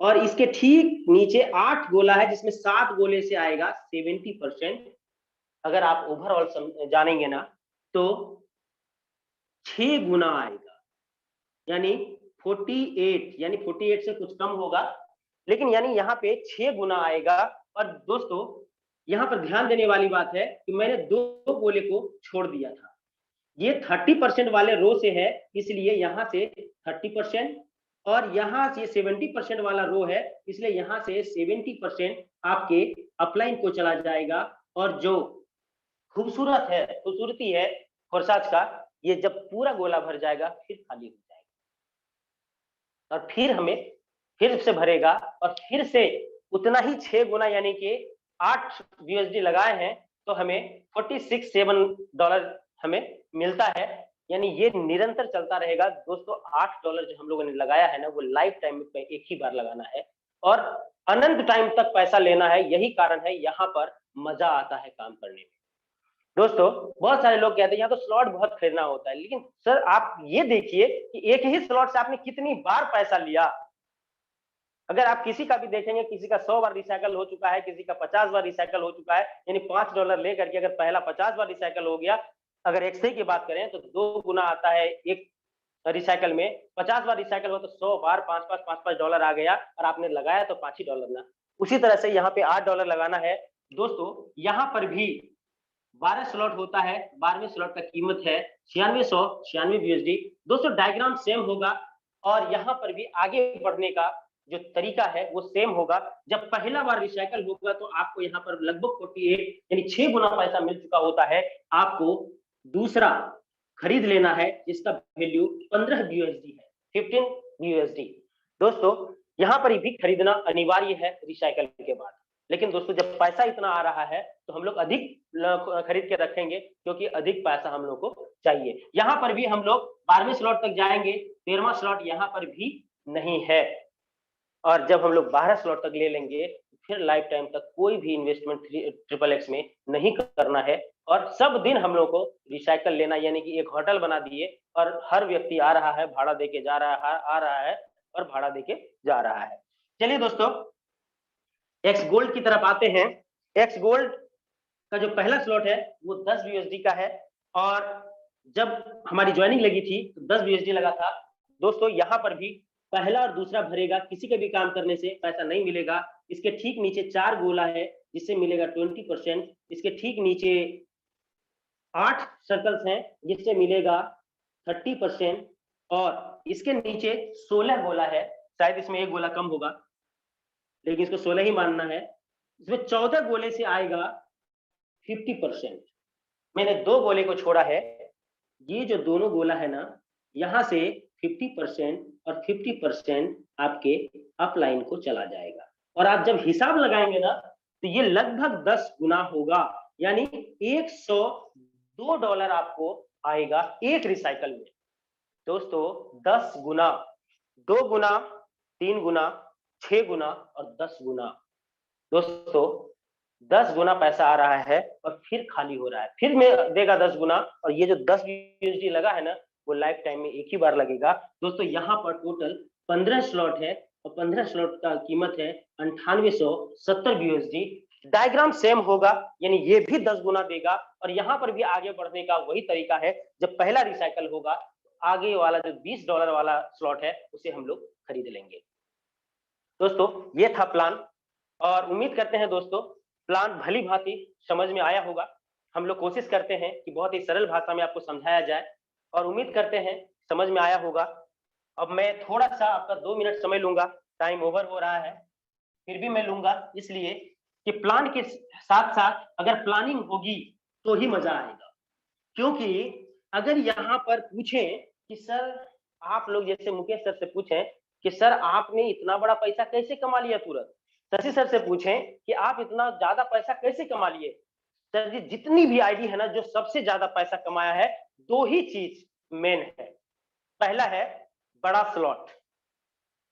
और इसके ठीक नीचे 8 गोला है जिसमें 7 गोले से आएगा 70%। अगर आप ओवरऑल जानेंगे ना तो 6 गुना आएगा, यानी 48, यानी 48 से कुछ कम होगा, लेकिन यानी यहाँ पे 6 गुना आएगा। और दोस्तों यहाँ पर ध्यान देने वाली बात है कि मैंने 2 गोले को छोड़ दिया था, ये 30% वाले रो से है इसलिए यहाँ से 30%, और यहाँ से 70% वाला रो है इसलिए यहाँ से 70% आपके अपलाइन को चला जाएगा। और जो खूबसूरती है फोरसाज का, ये जब पूरा गोला भर जाएगा फिर खाली हो जाएगा और फिर हमें फिर से भरेगा और फिर से उतना ही 6 गुना यानी कि 8 USD लगाए हैं तो हमें $46.7 हमें मिलता है। यानी ये निरंतर चलता रहेगा दोस्तों। $8 जो हम लोगों ने लगाया है ना वो लाइफ टाइम में एक ही बार लगाना है और अनंत टाइम तक पैसा लेना है। यही कारण है यहाँ पर मजा आता है काम करने में। दोस्तों बहुत सारे लोग कहते हैं यहाँ तो स्लॉट बहुत खरीदना होता है, लेकिन सर आप ये देखिए कि एक ही स्लॉट से आपने कितनी बार पैसा लिया। अगर आप किसी का भी देखेंगे, किसी का 100 बार रिसाइकल हो चुका है, किसी का 50 बार रिसाइकल हो चुका है, यानी $5 लेकर के अगर पहला 50 बार रिसाइकल हो गया, अगर X3 की बात करें तो 2 गुना आता है एक रिसाइकल में। 50 बार रिसाइकल हो तो 100 बार $5 आ गया और आपने लगाया तो $5 ना। उसी तरह से यहाँ पे $8 लगाना है। दोस्तों यहाँ पर भी 12 स्लॉट होता है, 12वें स्लॉट का कीमत है 9696 USD। दोस्तों डायग्राम सेम होगा और यहाँ पर भी आगे बढ़ने का जो तरीका है वो सेम होगा। जब पहला बार रिसाइकल होगा तो आपको यहाँ पर लगभग 48 यानी 6 गुना पैसा मिल चुका होता है। आपको दूसरा खरीद लेना है जिसका वैल्यू 15 USD है, 15 USD। दोस्तों यहाँ पर भी खरीदना अनिवार्य है रिसाइकल के बाद, लेकिन दोस्तों जब पैसा इतना आ रहा है तो हम लोग अधिक खरीद के रखेंगे क्योंकि अधिक पैसा हम लोग को चाहिए। यहाँ पर भी हम लोग 12वें स्लॉट तक जाएंगे, 13वां स्लॉट यहाँ पर भी नहीं है। और जब हम लोग 12 स्लॉट तक ले लेंगे फिर लाइफ टाइम तक कोई भी इन्वेस्टमेंट XXX में नहीं करना है और सब दिन हम लोग को रिसाइकल लेना, यानी कि एक होटल बना दिए और हर व्यक्ति आ रहा है भाड़ा देके जा रहा है, आ रहा है और भाड़ा देके जा रहा है। चलिए दोस्तों एक्स गोल्ड की तरफ आते हैं। एक्स गोल्ड का जो पहला स्लॉट है वो 10 USD का है और जब हमारी ज्वाइनिंग लगी थी तो 10 USD लगा था। दोस्तों यहाँ पर भी पहला और दूसरा भरेगा, किसी के भी काम करने से पैसा नहीं मिलेगा। इसके ठीक नीचे 4 गोला है जिससे मिलेगा 20%। इसके ठीक नीचे 8 सर्कल्स हैं जिससे मिलेगा 30%, और इसके नीचे 16 गोला है, शायद इसमें एक गोला कम होगा लेकिन इसको 16 ही मानना है। इसमें 14 गोले से आएगा 50%। मैंने 2 गोले को छोड़ा है, ये जो दोनों गोला है ना, यहां से 50% और 50% आपके अपलाइन को चला जाएगा, और आप जब हिसाब लगाएंगे ना तो ये लगभग 10 गुना होगा, यानी $102 आपको आएगा एक रिसाइकल में। दोस्तों 10 गुना, 2 गुना, 3 गुना, 6 गुना और 10 गुना। दोस्तों 10 गुना पैसा आ रहा है और फिर खाली हो रहा है, फिर में देगा 10 गुना, और ये जो 10 USD लगा है ना, वो लाइफ टाइम में एक ही बार लगेगा। दोस्तों यहाँ पर टोटल 15 स्लॉट है, और 15 स्लॉट का कीमत है 9870 USD। डायग्राम सेम होगा, यानी ये भी 10 गुना देगा, और यहाँ पर भी आगे बढ़ने का वही तरीका है। जब पहला रिसाइकल होगा, आगे वाला जो $20 वाला स्लॉट है उसे हम लोग खरीद लेंगे। दोस्तों ये था प्लान, और उम्मीद करते हैं दोस्तों प्लान भली भांति समझ में आया होगा। हम लोग कोशिश करते हैं कि बहुत ही सरल भाषा में आपको समझाया जाए, और उम्मीद करते हैं समझ में आया होगा। अब मैं थोड़ा सा आपका 2 मिनट समय लूंगा, टाइम ओवर हो रहा है, फिर भी मैं लूंगा, इसलिए कि प्लान के साथ साथ अगर प्लानिंग होगी तो ही मजा आएगा। क्योंकि अगर यहाँ पर पूछें कि सर, आप लोग जैसे मुकेश सर से पूछें कि सर आपने इतना बड़ा पैसा कैसे कमा लिया तुरंत, शशि सर से पूछें कि आप इतना ज्यादा पैसा कैसे कमा लिए, सर जी जितनी भी आईडी है ना जो सबसे ज्यादा पैसा कमाया है, 2 ही चीज मेन है। पहला है बड़ा स्लॉट,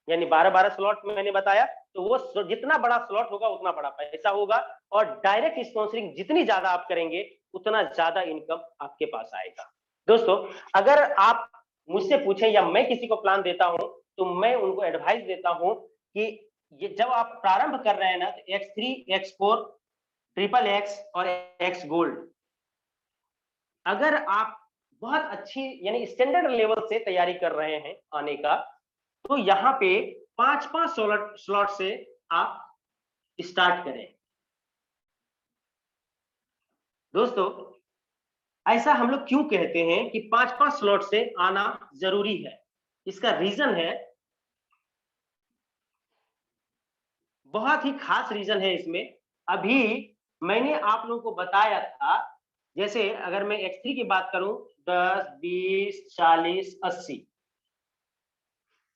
यानी 12-12 स्लॉट मैंने बताया, तो वो जितना बड़ा स्लॉट होगा उतना बड़ा पैसा होगा, और डायरेक्ट स्पॉन्सरिंग जितनी ज्यादा आप करेंगे उतना ज्यादा इनकम आपके पास आएगा। दोस्तों अगर आप मुझसे पूछें या मैं किसी को प्लान देता हूं, तो मैं उनको एडवाइस देता हूं कि ये जब आप प्रारंभ कर रहे हैं ना, तो X3, X4, XXX और X गोल्ड, अगर आप बहुत अच्छी यानी स्टैंडर्ड लेवल से तैयारी कर रहे हैं आने का, तो यहाँ पे 5-5 स्लॉट से आप स्टार्ट करें। दोस्तों ऐसा हम लोग क्यों कहते हैं कि 5-5 स्लॉट से आना जरूरी है, इसका रीजन है, बहुत ही खास रीजन है इसमें। अभी मैंने आप लोगों को बताया था, जैसे अगर मैं X3 की बात करूं, 10, 20, 40, 80।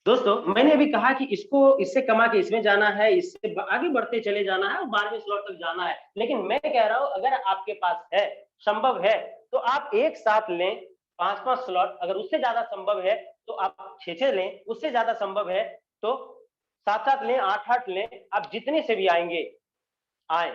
दोस्तों मैंने अभी कहा कि इसको इससे कमा के इसमें जाना है, इससे आगे बढ़ते चले जाना है और 12वें स्लॉट तक जाना है। लेकिन मैं कह रहा हूं अगर आपके पास है, संभव है, तो आप एक साथ लें 5-5 स्लॉट, अगर उससे ज्यादा संभव है तो आप 6-6 लें, उससे ज्यादा संभव है तो 7-7 लें, 8-8 लें, आप जितने से भी आएंगे आए।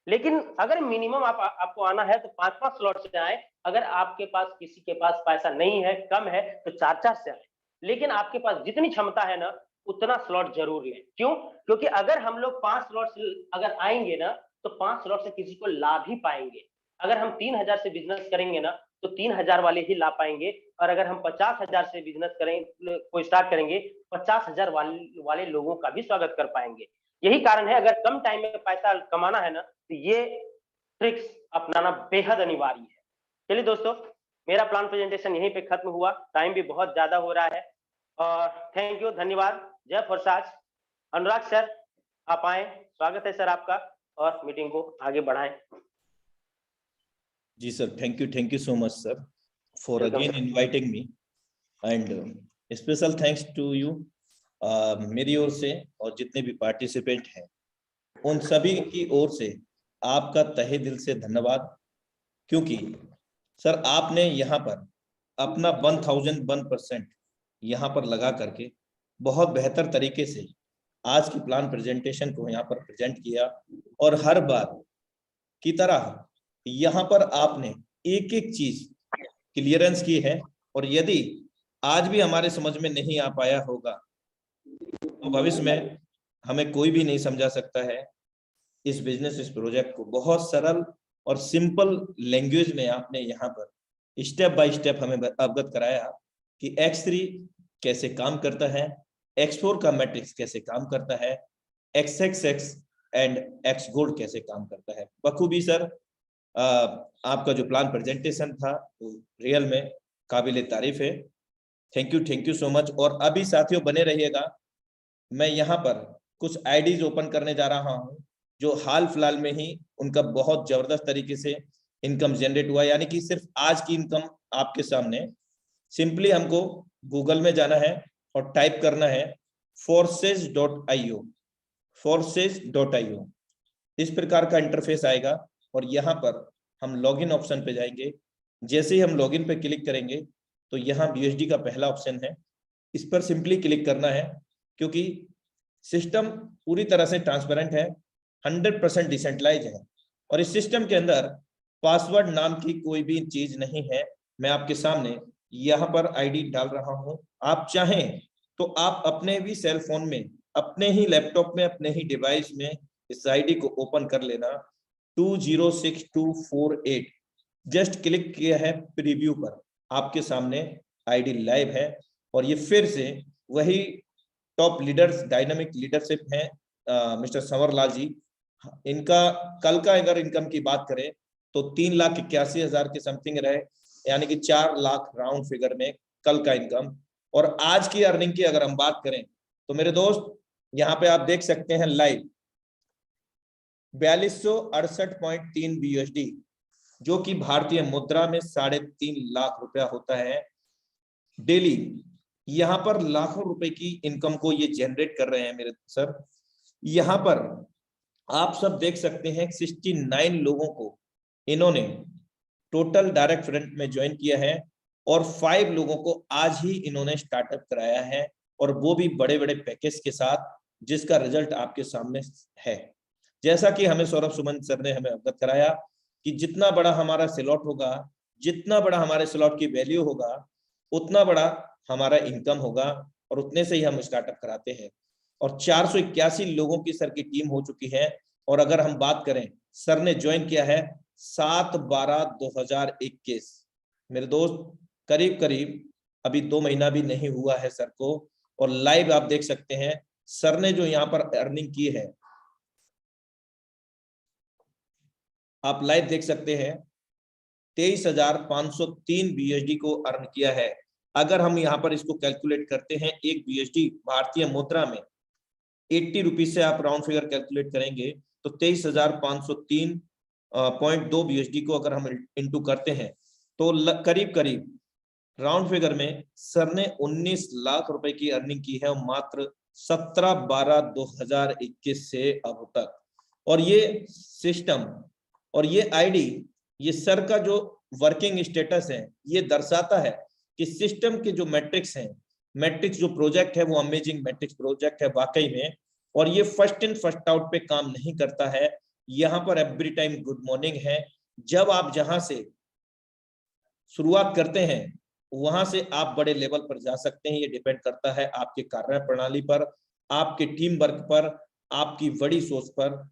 लेकिन अगर मिनिमम आपको आना है तो 5-5 स्लॉट से आए। अगर आपके पास किसी के पास पैसा नहीं है, कम है, तो 4-4 से आए। लेकिन आपके पास जितनी क्षमता है ना उतना स्लॉट जरूर लें। क्यों? क्योंकि अगर हम लोग 5 स्लॉट से अगर आएंगे ना, तो 5 स्लॉट से किसी को लाभ ही पाएंगे। अगर हम 3000 से बिजनेस करेंगे ना, तो 3000 वाले ही ला पाएंगे, और अगर हम 50,000 से बिजनेस करेंगे, को स्टार्ट करेंगे, 50,000 वाले लोगों का भी स्वागत कर पाएंगे। यही कारण है अगर कम टाइम में पैसा कमाना है ना, तो ये ट्रिक्स अपनाना बेहद अनिवार्य है। चलिए दोस्तों, मेरा प्लान प्रेजेंटेशन यहीं पे खत्म हुआ, टाइम भी बहुत ज्यादा हो रहा है, और थैंक यू, धन्यवाद, जय फरसाज। अनुराग सर आप आए, स्वागत है सर आपका, और मीटिंग को आगे बढ़ाएं। जी sir, thank you so much sir for again inviting me, and special thanks to you मेरी ओर से, और जितने भी पार्टिसिपेंट हैं उन सभी की ओर से आपका तहे दिल से धन्यवाद। क्योंकि सर आपने यहाँ पर अपना 1001% यहाँ पर लगा करके बहुत बेहतर तरीके से आज की प्लान प्रेजेंटेशन को यहाँ पर प्रेजेंट किया, और हर बार की तरह यहाँ पर आपने एक एक चीज क्लियरेंस की है। और यदि आज भी हमारे समझ में नहीं आ पाया होगा तो भविष्य में हमें कोई भी नहीं समझा सकता है। इस बिजनेस, इस प्रोजेक्ट को बहुत सरल और सिंपल लैंग्वेज में आपने यहाँ पर स्टेप बाय स्टेप हमें अवगत कराया कि X3 कैसे काम करता है, X4 का मैट्रिक्स कैसे काम करता है, XXX एंड X गोल्ड कैसे काम करता है। बखूबी सर आपका जो प्लान प्रेजेंटेशन था वो रियल में काबिल तारीफ है। Thank you so much. और अभी साथियों बने रहिएगा, मैं यहाँ पर कुछ आईडीज ओपन करने जा रहा हूँ जो हाल फिलहाल में ही उनका बहुत जबरदस्त तरीके से इनकम जनरेट हुआ, यानी कि सिर्फ आज की इनकम आपके सामने। सिंपली हमको गूगल में जाना है और टाइप करना है forces.io, forces.io। इस प्रकार का इंटरफेस आएगा और यहाँ पर हम लॉगिन ऑप्शन पे जाएंगे। जैसे ही हम लॉगिन पे क्लिक करेंगे तो यहाँ यूएसडी का पहला ऑप्शन है, इस पर सिंपली क्लिक करना है, क्योंकि सिस्टम पूरी तरह से ट्रांसपेरेंट है, 100% डिसेंट्रलाइज है और इस सिस्टम के अंदर पासवर्ड नाम की कोई भी चीज नहीं है। मैं आपके सामने यहाँ पर आईडी डाल रहा हूं, आप चाहें तो आप अपने भी सेल फोन में, अपने ही लैपटॉप में, अपने ही डिवाइस में इस आईडी को ओपन कर लेना। 206248 जस्ट क्लिक किया है प्रीव्यू पर, आपके सामने आईडी लाइव है और ये फिर से वही टॉप लीडर्स, डायनामिक लीडरशिप है मिस्टर संवरलाल जी। इनका कल का अगर इनकम की बात करें तो 3,81,000 के समथिंग रहे, यानी कि 4 लाख राउंड फिगर में कल का इनकम। और आज की अर्निंग की अगर हम बात करें तो मेरे दोस्त यहाँ पे आप देख सकते हैं लाइव 4268.3 BUSD, जो कि भारतीय मुद्रा में 3.5 लाख रुपया होता है डेली। यहाँ पर लाखों रुपए की इनकम को ये जनरेट कर रहे हैं मेरे सर। यहाँ पर आप सब देख सकते हैं 69 लोगों को इन्होंने टोटल डायरेक्ट फ्रंट में ज्वाइन किया है और 5 लोगों को आज ही इन्होंने स्टार्टअप कराया है, और वो भी बड़े बड़े पैकेज के साथ, जिसका रिजल्ट आपके सामने है। जैसा कि हमें सौरभ सुमन सर ने हमें अवगत कराया कि जितना बड़ा हमारा स्लॉट होगा, जितना बड़ा हमारे स्लॉट की वैल्यू होगा, उतना बड़ा हमारा इनकम होगा, और उतने से ही हम स्टार्टअप कराते हैं। और 481 लोगों की सर की टीम हो चुकी है। और अगर हम बात करें, सर ने ज्वाइन किया है 7/12/2021। मेरे दोस्त करीब करीब अभी 2 महीना भी नहीं हुआ है सर को, और लाइव आप देख सकते हैं सर ने जो यहाँ पर अर्निंग की है, आप लाइव देख सकते हैं 23,503 BUSD को अर्न किया है। अगर हम यहाँ पर इसको कैलकुलेट करते हैं, एक BUSD भारतीय मुद्रा में 80 रुपीज से आप राउंड फिगर कैलकुलेट करेंगे तो 23,503.2 BUSD को अगर हम इंटू करते हैं तो करीब करीब राउंड फिगर में सर ने 19 लाख रुपए की अर्निंग की है, मात्र 17/12/2021 से अब तक। और ये सिस्टम और ये आईडी, ये सर का जो वर्किंग स्टेटस है, ये दर्शाता है कि सिस्टम के जो मैट्रिक्स हैं, मैट्रिक्स जो प्रोजेक्ट है वो अमेजिंग मैट्रिक्स प्रोजेक्ट है वाकई में। और ये फर्स्ट इन फर्स्ट आउट पे काम नहीं करता है, यहाँ पर एवरी टाइम गुड मॉर्निंग है। जब आप जहां से शुरुआत करते हैं वहां से आप बड़े लेवल पर जा सकते हैं। ये डिपेंड करता है आपके कार्य प्रणाली पर, आपके टीम वर्क पर, आपकी बड़ी सोच पर।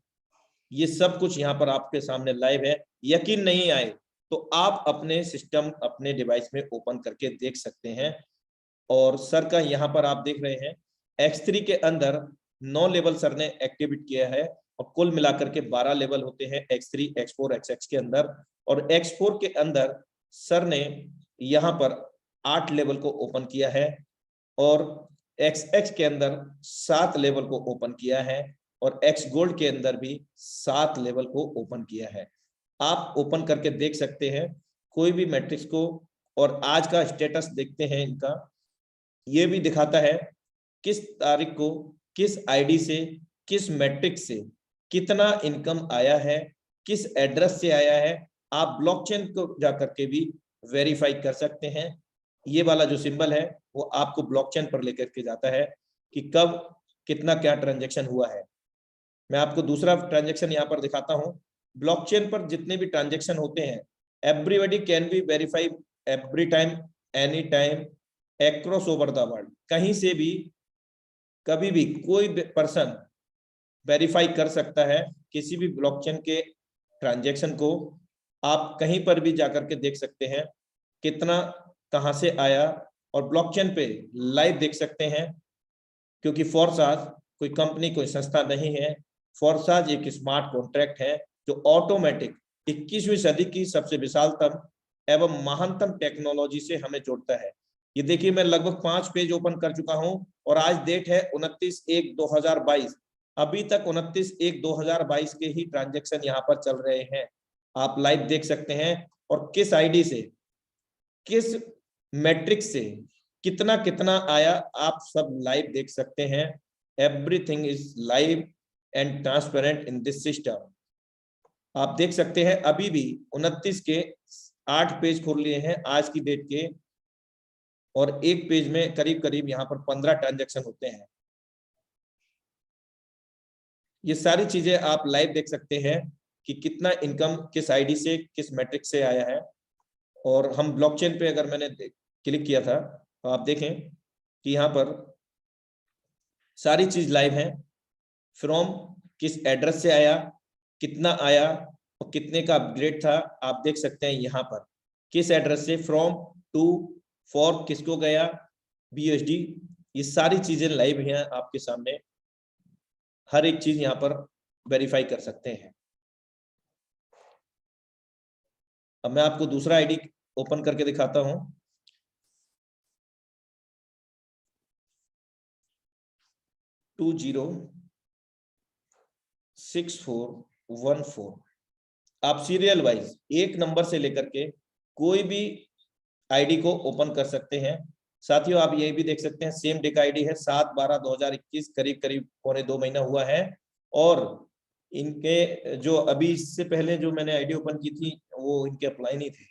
ये सब कुछ यहाँ पर आपके सामने लाइव है। यकीन नहीं आए तो आप अपने सिस्टम, अपने डिवाइस में ओपन करके देख सकते हैं। और सर का यहाँ पर आप देख रहे हैं X3 के अंदर 9 लेवल सर ने एक्टिवेट किया है, और कुल मिलाकर के 12 लेवल होते हैं X3, X4, XX के अंदर। और X4 के अंदर सर ने यहाँ पर 8 लेवल को ओपन किया है, और XX के अंदर 7 लेवल को ओपन किया है, और X गोल्ड के अंदर भी 7 लेवल को ओपन किया है। आप ओपन करके देख सकते हैं कोई भी मैट्रिक्स को। और आज का स्टेटस देखते हैं इनका, ये भी दिखाता है किस तारीख को, किस आईडी से, किस मैट्रिक्स से कितना इनकम आया है, किस एड्रेस से आया है। आप ब्लॉकचेन को जाकर के भी वेरीफाई कर सकते हैं। ये वाला जो सिंबल है वो आपको ब्लॉकचेन पर लेकर के जाता है कि कब कितना क्या ट्रांजैक्शन हुआ है। मैं आपको दूसरा ट्रांजैक्शन यहाँ पर दिखाता हूँ। ब्लॉकचेन पर जितने भी ट्रांजैक्शन होते हैं, everybody can be verify every time, any time, across over the world. कहीं से भी, कभी भी कोई पर्सन वेरीफाई कर सकता है किसी भी ब्लॉकचेन के ट्रांजैक्शन को। आप कहीं पर भी जाकर के देख सकते हैं कितना कहां से आया, और ब्लॉकचेन पे लाइव देख सकते हैं। क्योंकि फोर्साज कोई कंपनी, कोई संस्था नहीं है। फोर्साज एक स्मार्ट कॉन्ट्रैक्ट है जो ऑटोमेटिक 21वीं सदी की सबसे विशालतम एवं महानतम टेक्नोलॉजी से हमें जोड़ता है। ये देखिए, मैं लगभग 5 पेज ओपन कर चुका हूं और आज डेट है 29/1/2022। अभी तक 29/1/2022 के ही ट्रांजैक्शन यहाँ पर चल रहे हैं। आप लाइव देख सकते हैं और किस आईडी से, किस मैट्रिक्स से कितना कितना आया, आप सब लाइव देख सकते हैं। Everything is live and transparent in this system. आप देख सकते हैं अभी भी 29 के 8 पेज खोल लिए हैं आज की डेट के, और एक पेज में करीब करीब यहाँ पर 15 ट्रांजैक्शन होते हैं। ये सारी चीजें आप लाइव देख सकते हैं कि कितना इनकम किस आईडी से, किस मैट्रिक से आया है। और हम ब्लॉकचेन पे अगर मैंने क्लिक किया था तो आप देखें कि यहाँ पर सारी चीज लाइव है। फ्रॉम किस एड्रेस से आया, कितना आया और कितने का अपग्रेड था, आप देख सकते हैं यहाँ पर किस एड्रेस से, फ्रॉम टू, फॉर किसको गया, BUSD, ये सारी चीजें लाइव हैं आपके सामने। हर एक चीज यहाँ पर वेरीफाई कर सकते हैं। अब मैं आपको दूसरा आईडी ओपन करके दिखाता हूं। टू 06414। आप सीरियल वाइज एक नंबर से लेकर के कोई भी आईडी को ओपन कर सकते हैं। साथियों, आप ये भी देख सकते हैं सेम डे का आईडी है 7/12/2021, करीब करीब पौने 2 महीना हुआ है। और इनके जो अभी इससे पहले जो मैंने आईडी ओपन की थी वो इनके अप्लाई नहीं थे,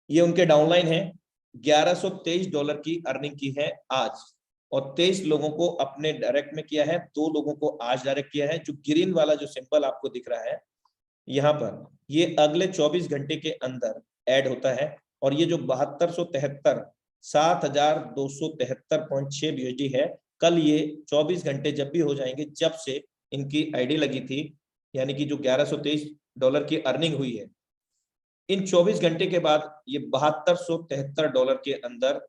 ये उनके डाउनलाइन है। $1123 की अर्निंग की है आज, और 23 लोगों को अपने डायरेक्ट में किया है, 2 लोगों को आज डायरेक्ट किया है। जो ग्रीन वाला जो सिंबल आपको दिख रहा है यहाँ पर, ये अगले 24 घंटे के अंदर ऐड होता है। और ये जो 7273 7273.6 BUSD है, कल ये 24 घंटे जब भी हो जाएंगे, जब से इनकी आईडी लगी थी, यानी कि जो $1123 की अर्निंग हुई है, इन 24 घंटे के बाद ये $7273 के अंदर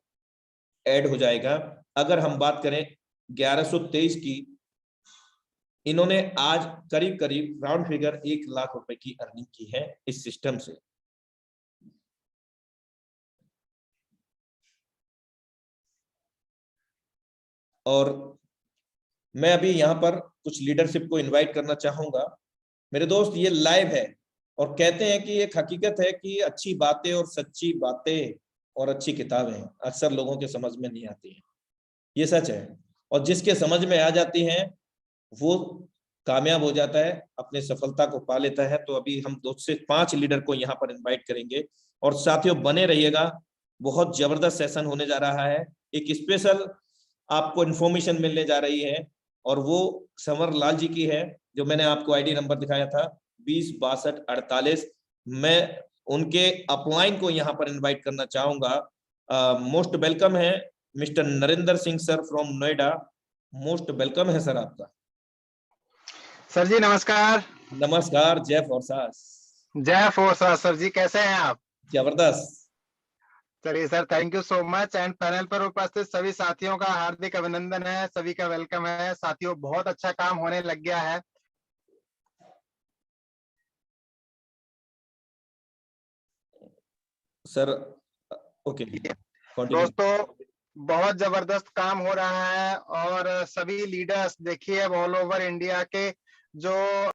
ऐड हो जाएगा। अगर हम बात करें 1123 की, इन्होंने आज करीब करीब राउंड फिगर 1 लाख रुपए की अर्निंग की है इस सिस्टम से। और मैं अभी यहाँ पर कुछ लीडरशिप को इनवाइट करना चाहूंगा। मेरे दोस्त, ये लाइव है और कहते हैं कि एक हकीकत है कि अच्छी बातें और सच्ची बातें और अच्छी किताबें अक्सर लोगों के समझ में नहीं आती हैं। ये सच है, और जिसके समझ में आ जाती हैं वो कामयाब हो जाता है, अपने सफलता को पा लेता है। तो अभी हम 2 से 5 लीडर को यहाँ पर इनवाइट करेंगे, और साथियों बने रहिएगा, बहुत जबरदस्त सेशन होने जा रहा है। एक स्पेशल आपको इन्फॉर्मेशन मिलने जा रही है, और वो संवर लाल जी की है, जो मैंने आपको आईडी नंबर दिखाया था 206248। मैं उनके अपलाइन को यहाँ पर इनवाइट करना चाहूंगा। मोस्ट वेलकम है mister Narendra Singh sir from Noida. Most welcome है सर आपका। सर जी नमस्कार। नमस्कार, जय फोर्सास। जय फोर्सास। सर जी कैसे हैं आप? जबरदस्त। चलिए sir, thank you so much. And panel पर उपस्थित सभी साथियों का हार्दिक अभिनंदन है, सभी का वेलकम है। साथियों, बहुत अच्छा काम होने लग गया है सर। ओके, दोस्तों, बहुत जबरदस्त काम हो रहा है। और सभी लीडर्स देखिए ऑल ओवर इंडिया के जो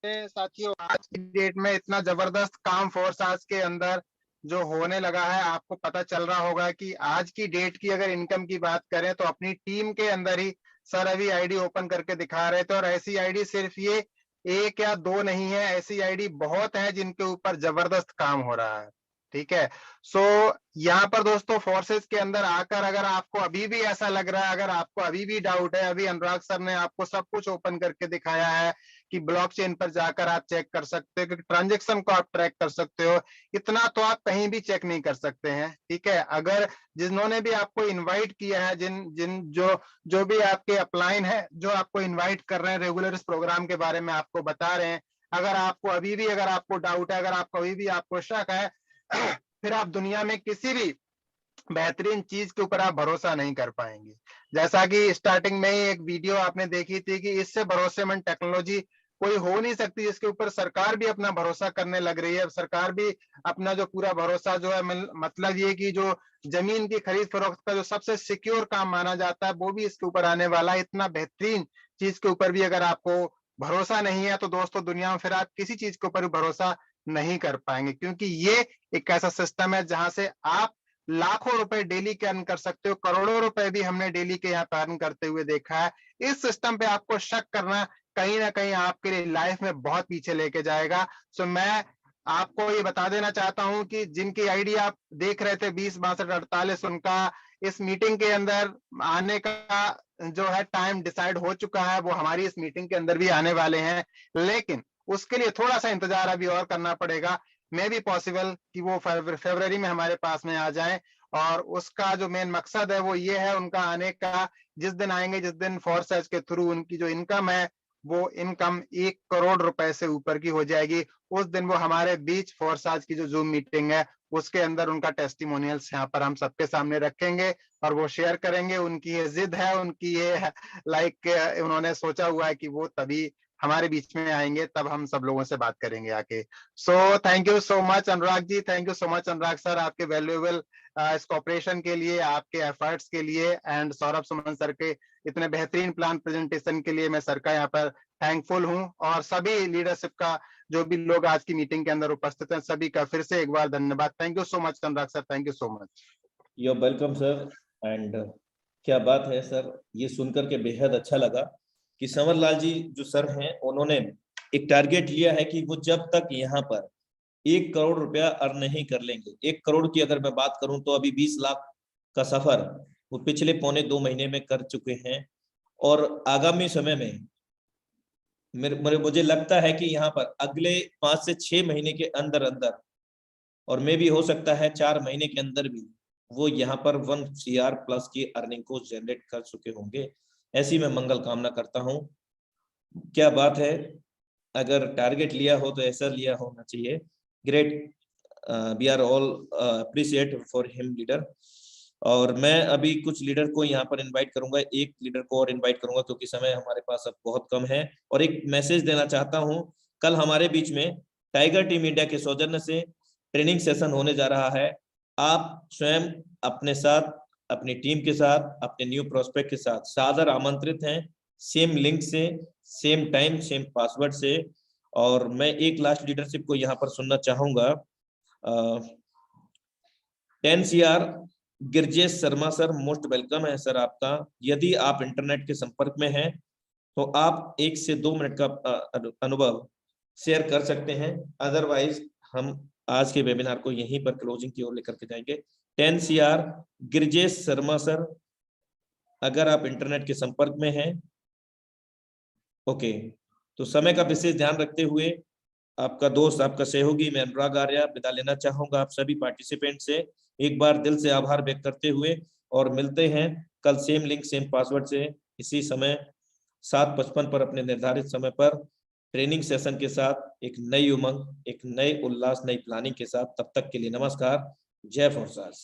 साथियों आज की डेट में इतना जबरदस्त काम फोर्सास के अंदर जो होने लगा है, आपको पता चल रहा होगा कि आज की डेट की अगर इनकम की बात करें तो अपनी टीम के अंदर ही सर अभी आईडी ओपन करके दिखा रहे थे। और ऐसी आईडी सिर्फ ये 1 या 2 नहीं है, ऐसी आईडी बहुत है जिनके ऊपर जबरदस्त काम हो रहा है। ठीक है। सो यहाँ पर दोस्तों फोर्सेस के अंदर आकर अगर आपको अभी भी ऐसा लग रहा है, अगर आपको अभी भी डाउट है, अभी अनुराग सर ने आपको सब कुछ ओपन करके दिखाया है कि ब्लॉकचेन पर जाकर आप चेक कर सकते हो, कि ट्रांजेक्शन को आप ट्रैक कर सकते हो। इतना तो आप कहीं भी चेक नहीं कर सकते हैं। ठीक है। अगर जिन्होंने भी आपको इनवाइट किया है, जो भी आपके अपलाइन है, जो आपको इनवाइट कर रहे हैं, रेगुलर इस प्रोग्राम के बारे में आपको बता रहे हैं, अगर आपको अभी भी अगर आपको डाउट है, अगर आपको अभी भी आपको शक है, फिर आप दुनिया में किसी भी बेहतरीन चीज के ऊपर आप भरोसा नहीं कर पाएंगे। जैसा कि स्टार्टिंग में ही एक वीडियो आपने देखी थी कि इससे भरोसेमंद टेक्नोलॉजी कोई हो नहीं सकती, जिसके ऊपर सरकार भी अपना भरोसा करने लग रही है। सरकार भी अपना जो पूरा भरोसा जो है, मतलब ये कि जो जमीन की खरीद फरोख्त का जो सबसे सिक्योर काम माना जाता है, वो भी इसके ऊपर आने वाला है। इतना बेहतरीन चीज के ऊपर भी अगर आपको भरोसा नहीं है तो दोस्तों दुनिया में फिर आप किसी चीज के ऊपर भी भरोसा नहीं कर पाएंगे, क्योंकि ये एक ऐसा सिस्टम है जहां से आप लाखों रुपए डेली के अर्न कर सकते हो, करोड़ों रुपए भी हमने डेली के यहाँ पे अर्न करते हुए देखा है। इस सिस्टम पे आपको शक करना कहीं ना कहीं आपके लिए लाइफ में बहुत पीछे लेके जाएगा। सो मैं आपको ये बता देना चाहता हूं कि जिनकी आईडी आप देख रहे थे 206248, उनका इस मीटिंग के अंदर आने का जो है टाइम डिसाइड हो चुका है। वो हमारी इस मीटिंग के अंदर भी आने वाले हैं, लेकिन उसके लिए थोड़ा सा इंतजार अभी और करना पड़ेगा। मे भी पॉसिबल कि वो फरवरी में हमारे पास में आ जाएं, और उसका जो मेन मकसद है वो ये है उनका आने का। जिस दिन आएंगे, जिस दिन फोर्सेज के थ्रू उनकी जो इनकम है वो इनकम 1 करोड़ रुपए से ऊपर की हो जाएगी, उस दिन वो हमारे बीच फोर्सेज की जो जूम मीटिंग है उसके अंदर उनका टेस्टिमोनियल्स यहाँ पर हम सबके सामने रखेंगे और वो शेयर करेंगे। उनकी ये जिद है, उनकी ये लाइक उन्होंने सोचा हुआ है कि वो तभी हमारे बीच में आएंगे, तब हम सब लोगों से बात करेंगे आके। So thank you so much Anurag ji, thank you so much Anurag sir, आपके वैल्यूएबल इस कॉपरेशन के लिए, आपके एफर्ट्स के लिए, एंड सौरभ सुमन सर के इतने बेहतरीन प्लान प्रेजेंटेशन के लिए मैं सर का यहाँ पर थैंकफुल हूँ। और सभी लीडरशिप का जो भी लोग आज की मीटिंग के अंदर उपस्थित हैं, सभी का फिर से एक बार धन्यवाद। Thank you so much Anurag sir, thank you so much. You are welcome sir. And क्या बात है सर, ये सुनकर के बेहद अच्छा लगा कि संवर लाल जी जो सर हैं उन्होंने एक टारगेट लिया है कि वो जब तक यहाँ पर 1 करोड़ रुपया अर्न नहीं कर लेंगे। 1 करोड़ की अगर मैं बात करूं तो अभी 20 लाख का सफर वो पिछले 1.25 महीने में कर चुके हैं, और आगामी समय में मुझे लगता है कि यहाँ पर अगले 5 से 6 महीने के अंदर अंदर, और मे भी हो सकता है 4 महीने के अंदर भी, वो यहाँ पर 1 CR प्लस की अर्निंग को जनरेट कर चुके होंगे। ऐसी मैं मंगल कामना करता हूँ। क्या बात है, अगर टारगेट लिया हो तो ऐसा लिया होना चाहिए। Great, we are all appreciate for him leader. और मैं अभी कुछ लीडर को यहाँ पर इनवाइट करूंगा, एक लीडर को और इनवाइट करूंगा क्योंकि समय हमारे पास अब बहुत कम है। और एक मैसेज देना चाहता हूँ, कल हमारे बीच में टाइगर टीम इंडिया के सौजन्य से ट्रेनिंग सेशन होने जा रहा है। आप स्वयं अपने साथ, अपनी टीम के साथ, अपने न्यू प्रोस्पेक्ट के साथ सादर आमंत्रित हैं, सेम लिंक से, सेम टाइम, सेम पासवर्ड से। और मैं एक लास्ट लीडरशिप को यहाँ पर सुनना चाहूंगा। 10 CR Girjesh Sharma sir, most welcome है सर आपका। यदि आप इंटरनेट के संपर्क में हैं तो आप 1 से 2 मिनट का अनुभव शेयर कर सकते हैं, अदरवाइज हम आज के वेबिनार को यहीं पर क्लोजिंग की ओर लेकर के जाएंगे। 10 CR गिरजेश शर्मा सर, अगर आप इंटरनेट के संपर्क में हैं, ओके। तो समय का विशेष ध्यान रखते हुए आपका दोस्त, आपका सहयोगी मैं अनुराग आर्या विदा लेना चाहूंगा आप सभी पार्टिसिपेंट से, एक बार दिल से आभार व्यक्त करते हुए। और मिलते हैं कल सेम लिंक सेम पासवर्ड से इसी समय 7:55 पर अपने निर्धारित समय पर ट्रेनिंग सेशन के साथ, एक नई उमंग, एक नए उल्लास, नई प्लानिंग के साथ। तब तक के लिए नमस्कार, जय फोर्सेस।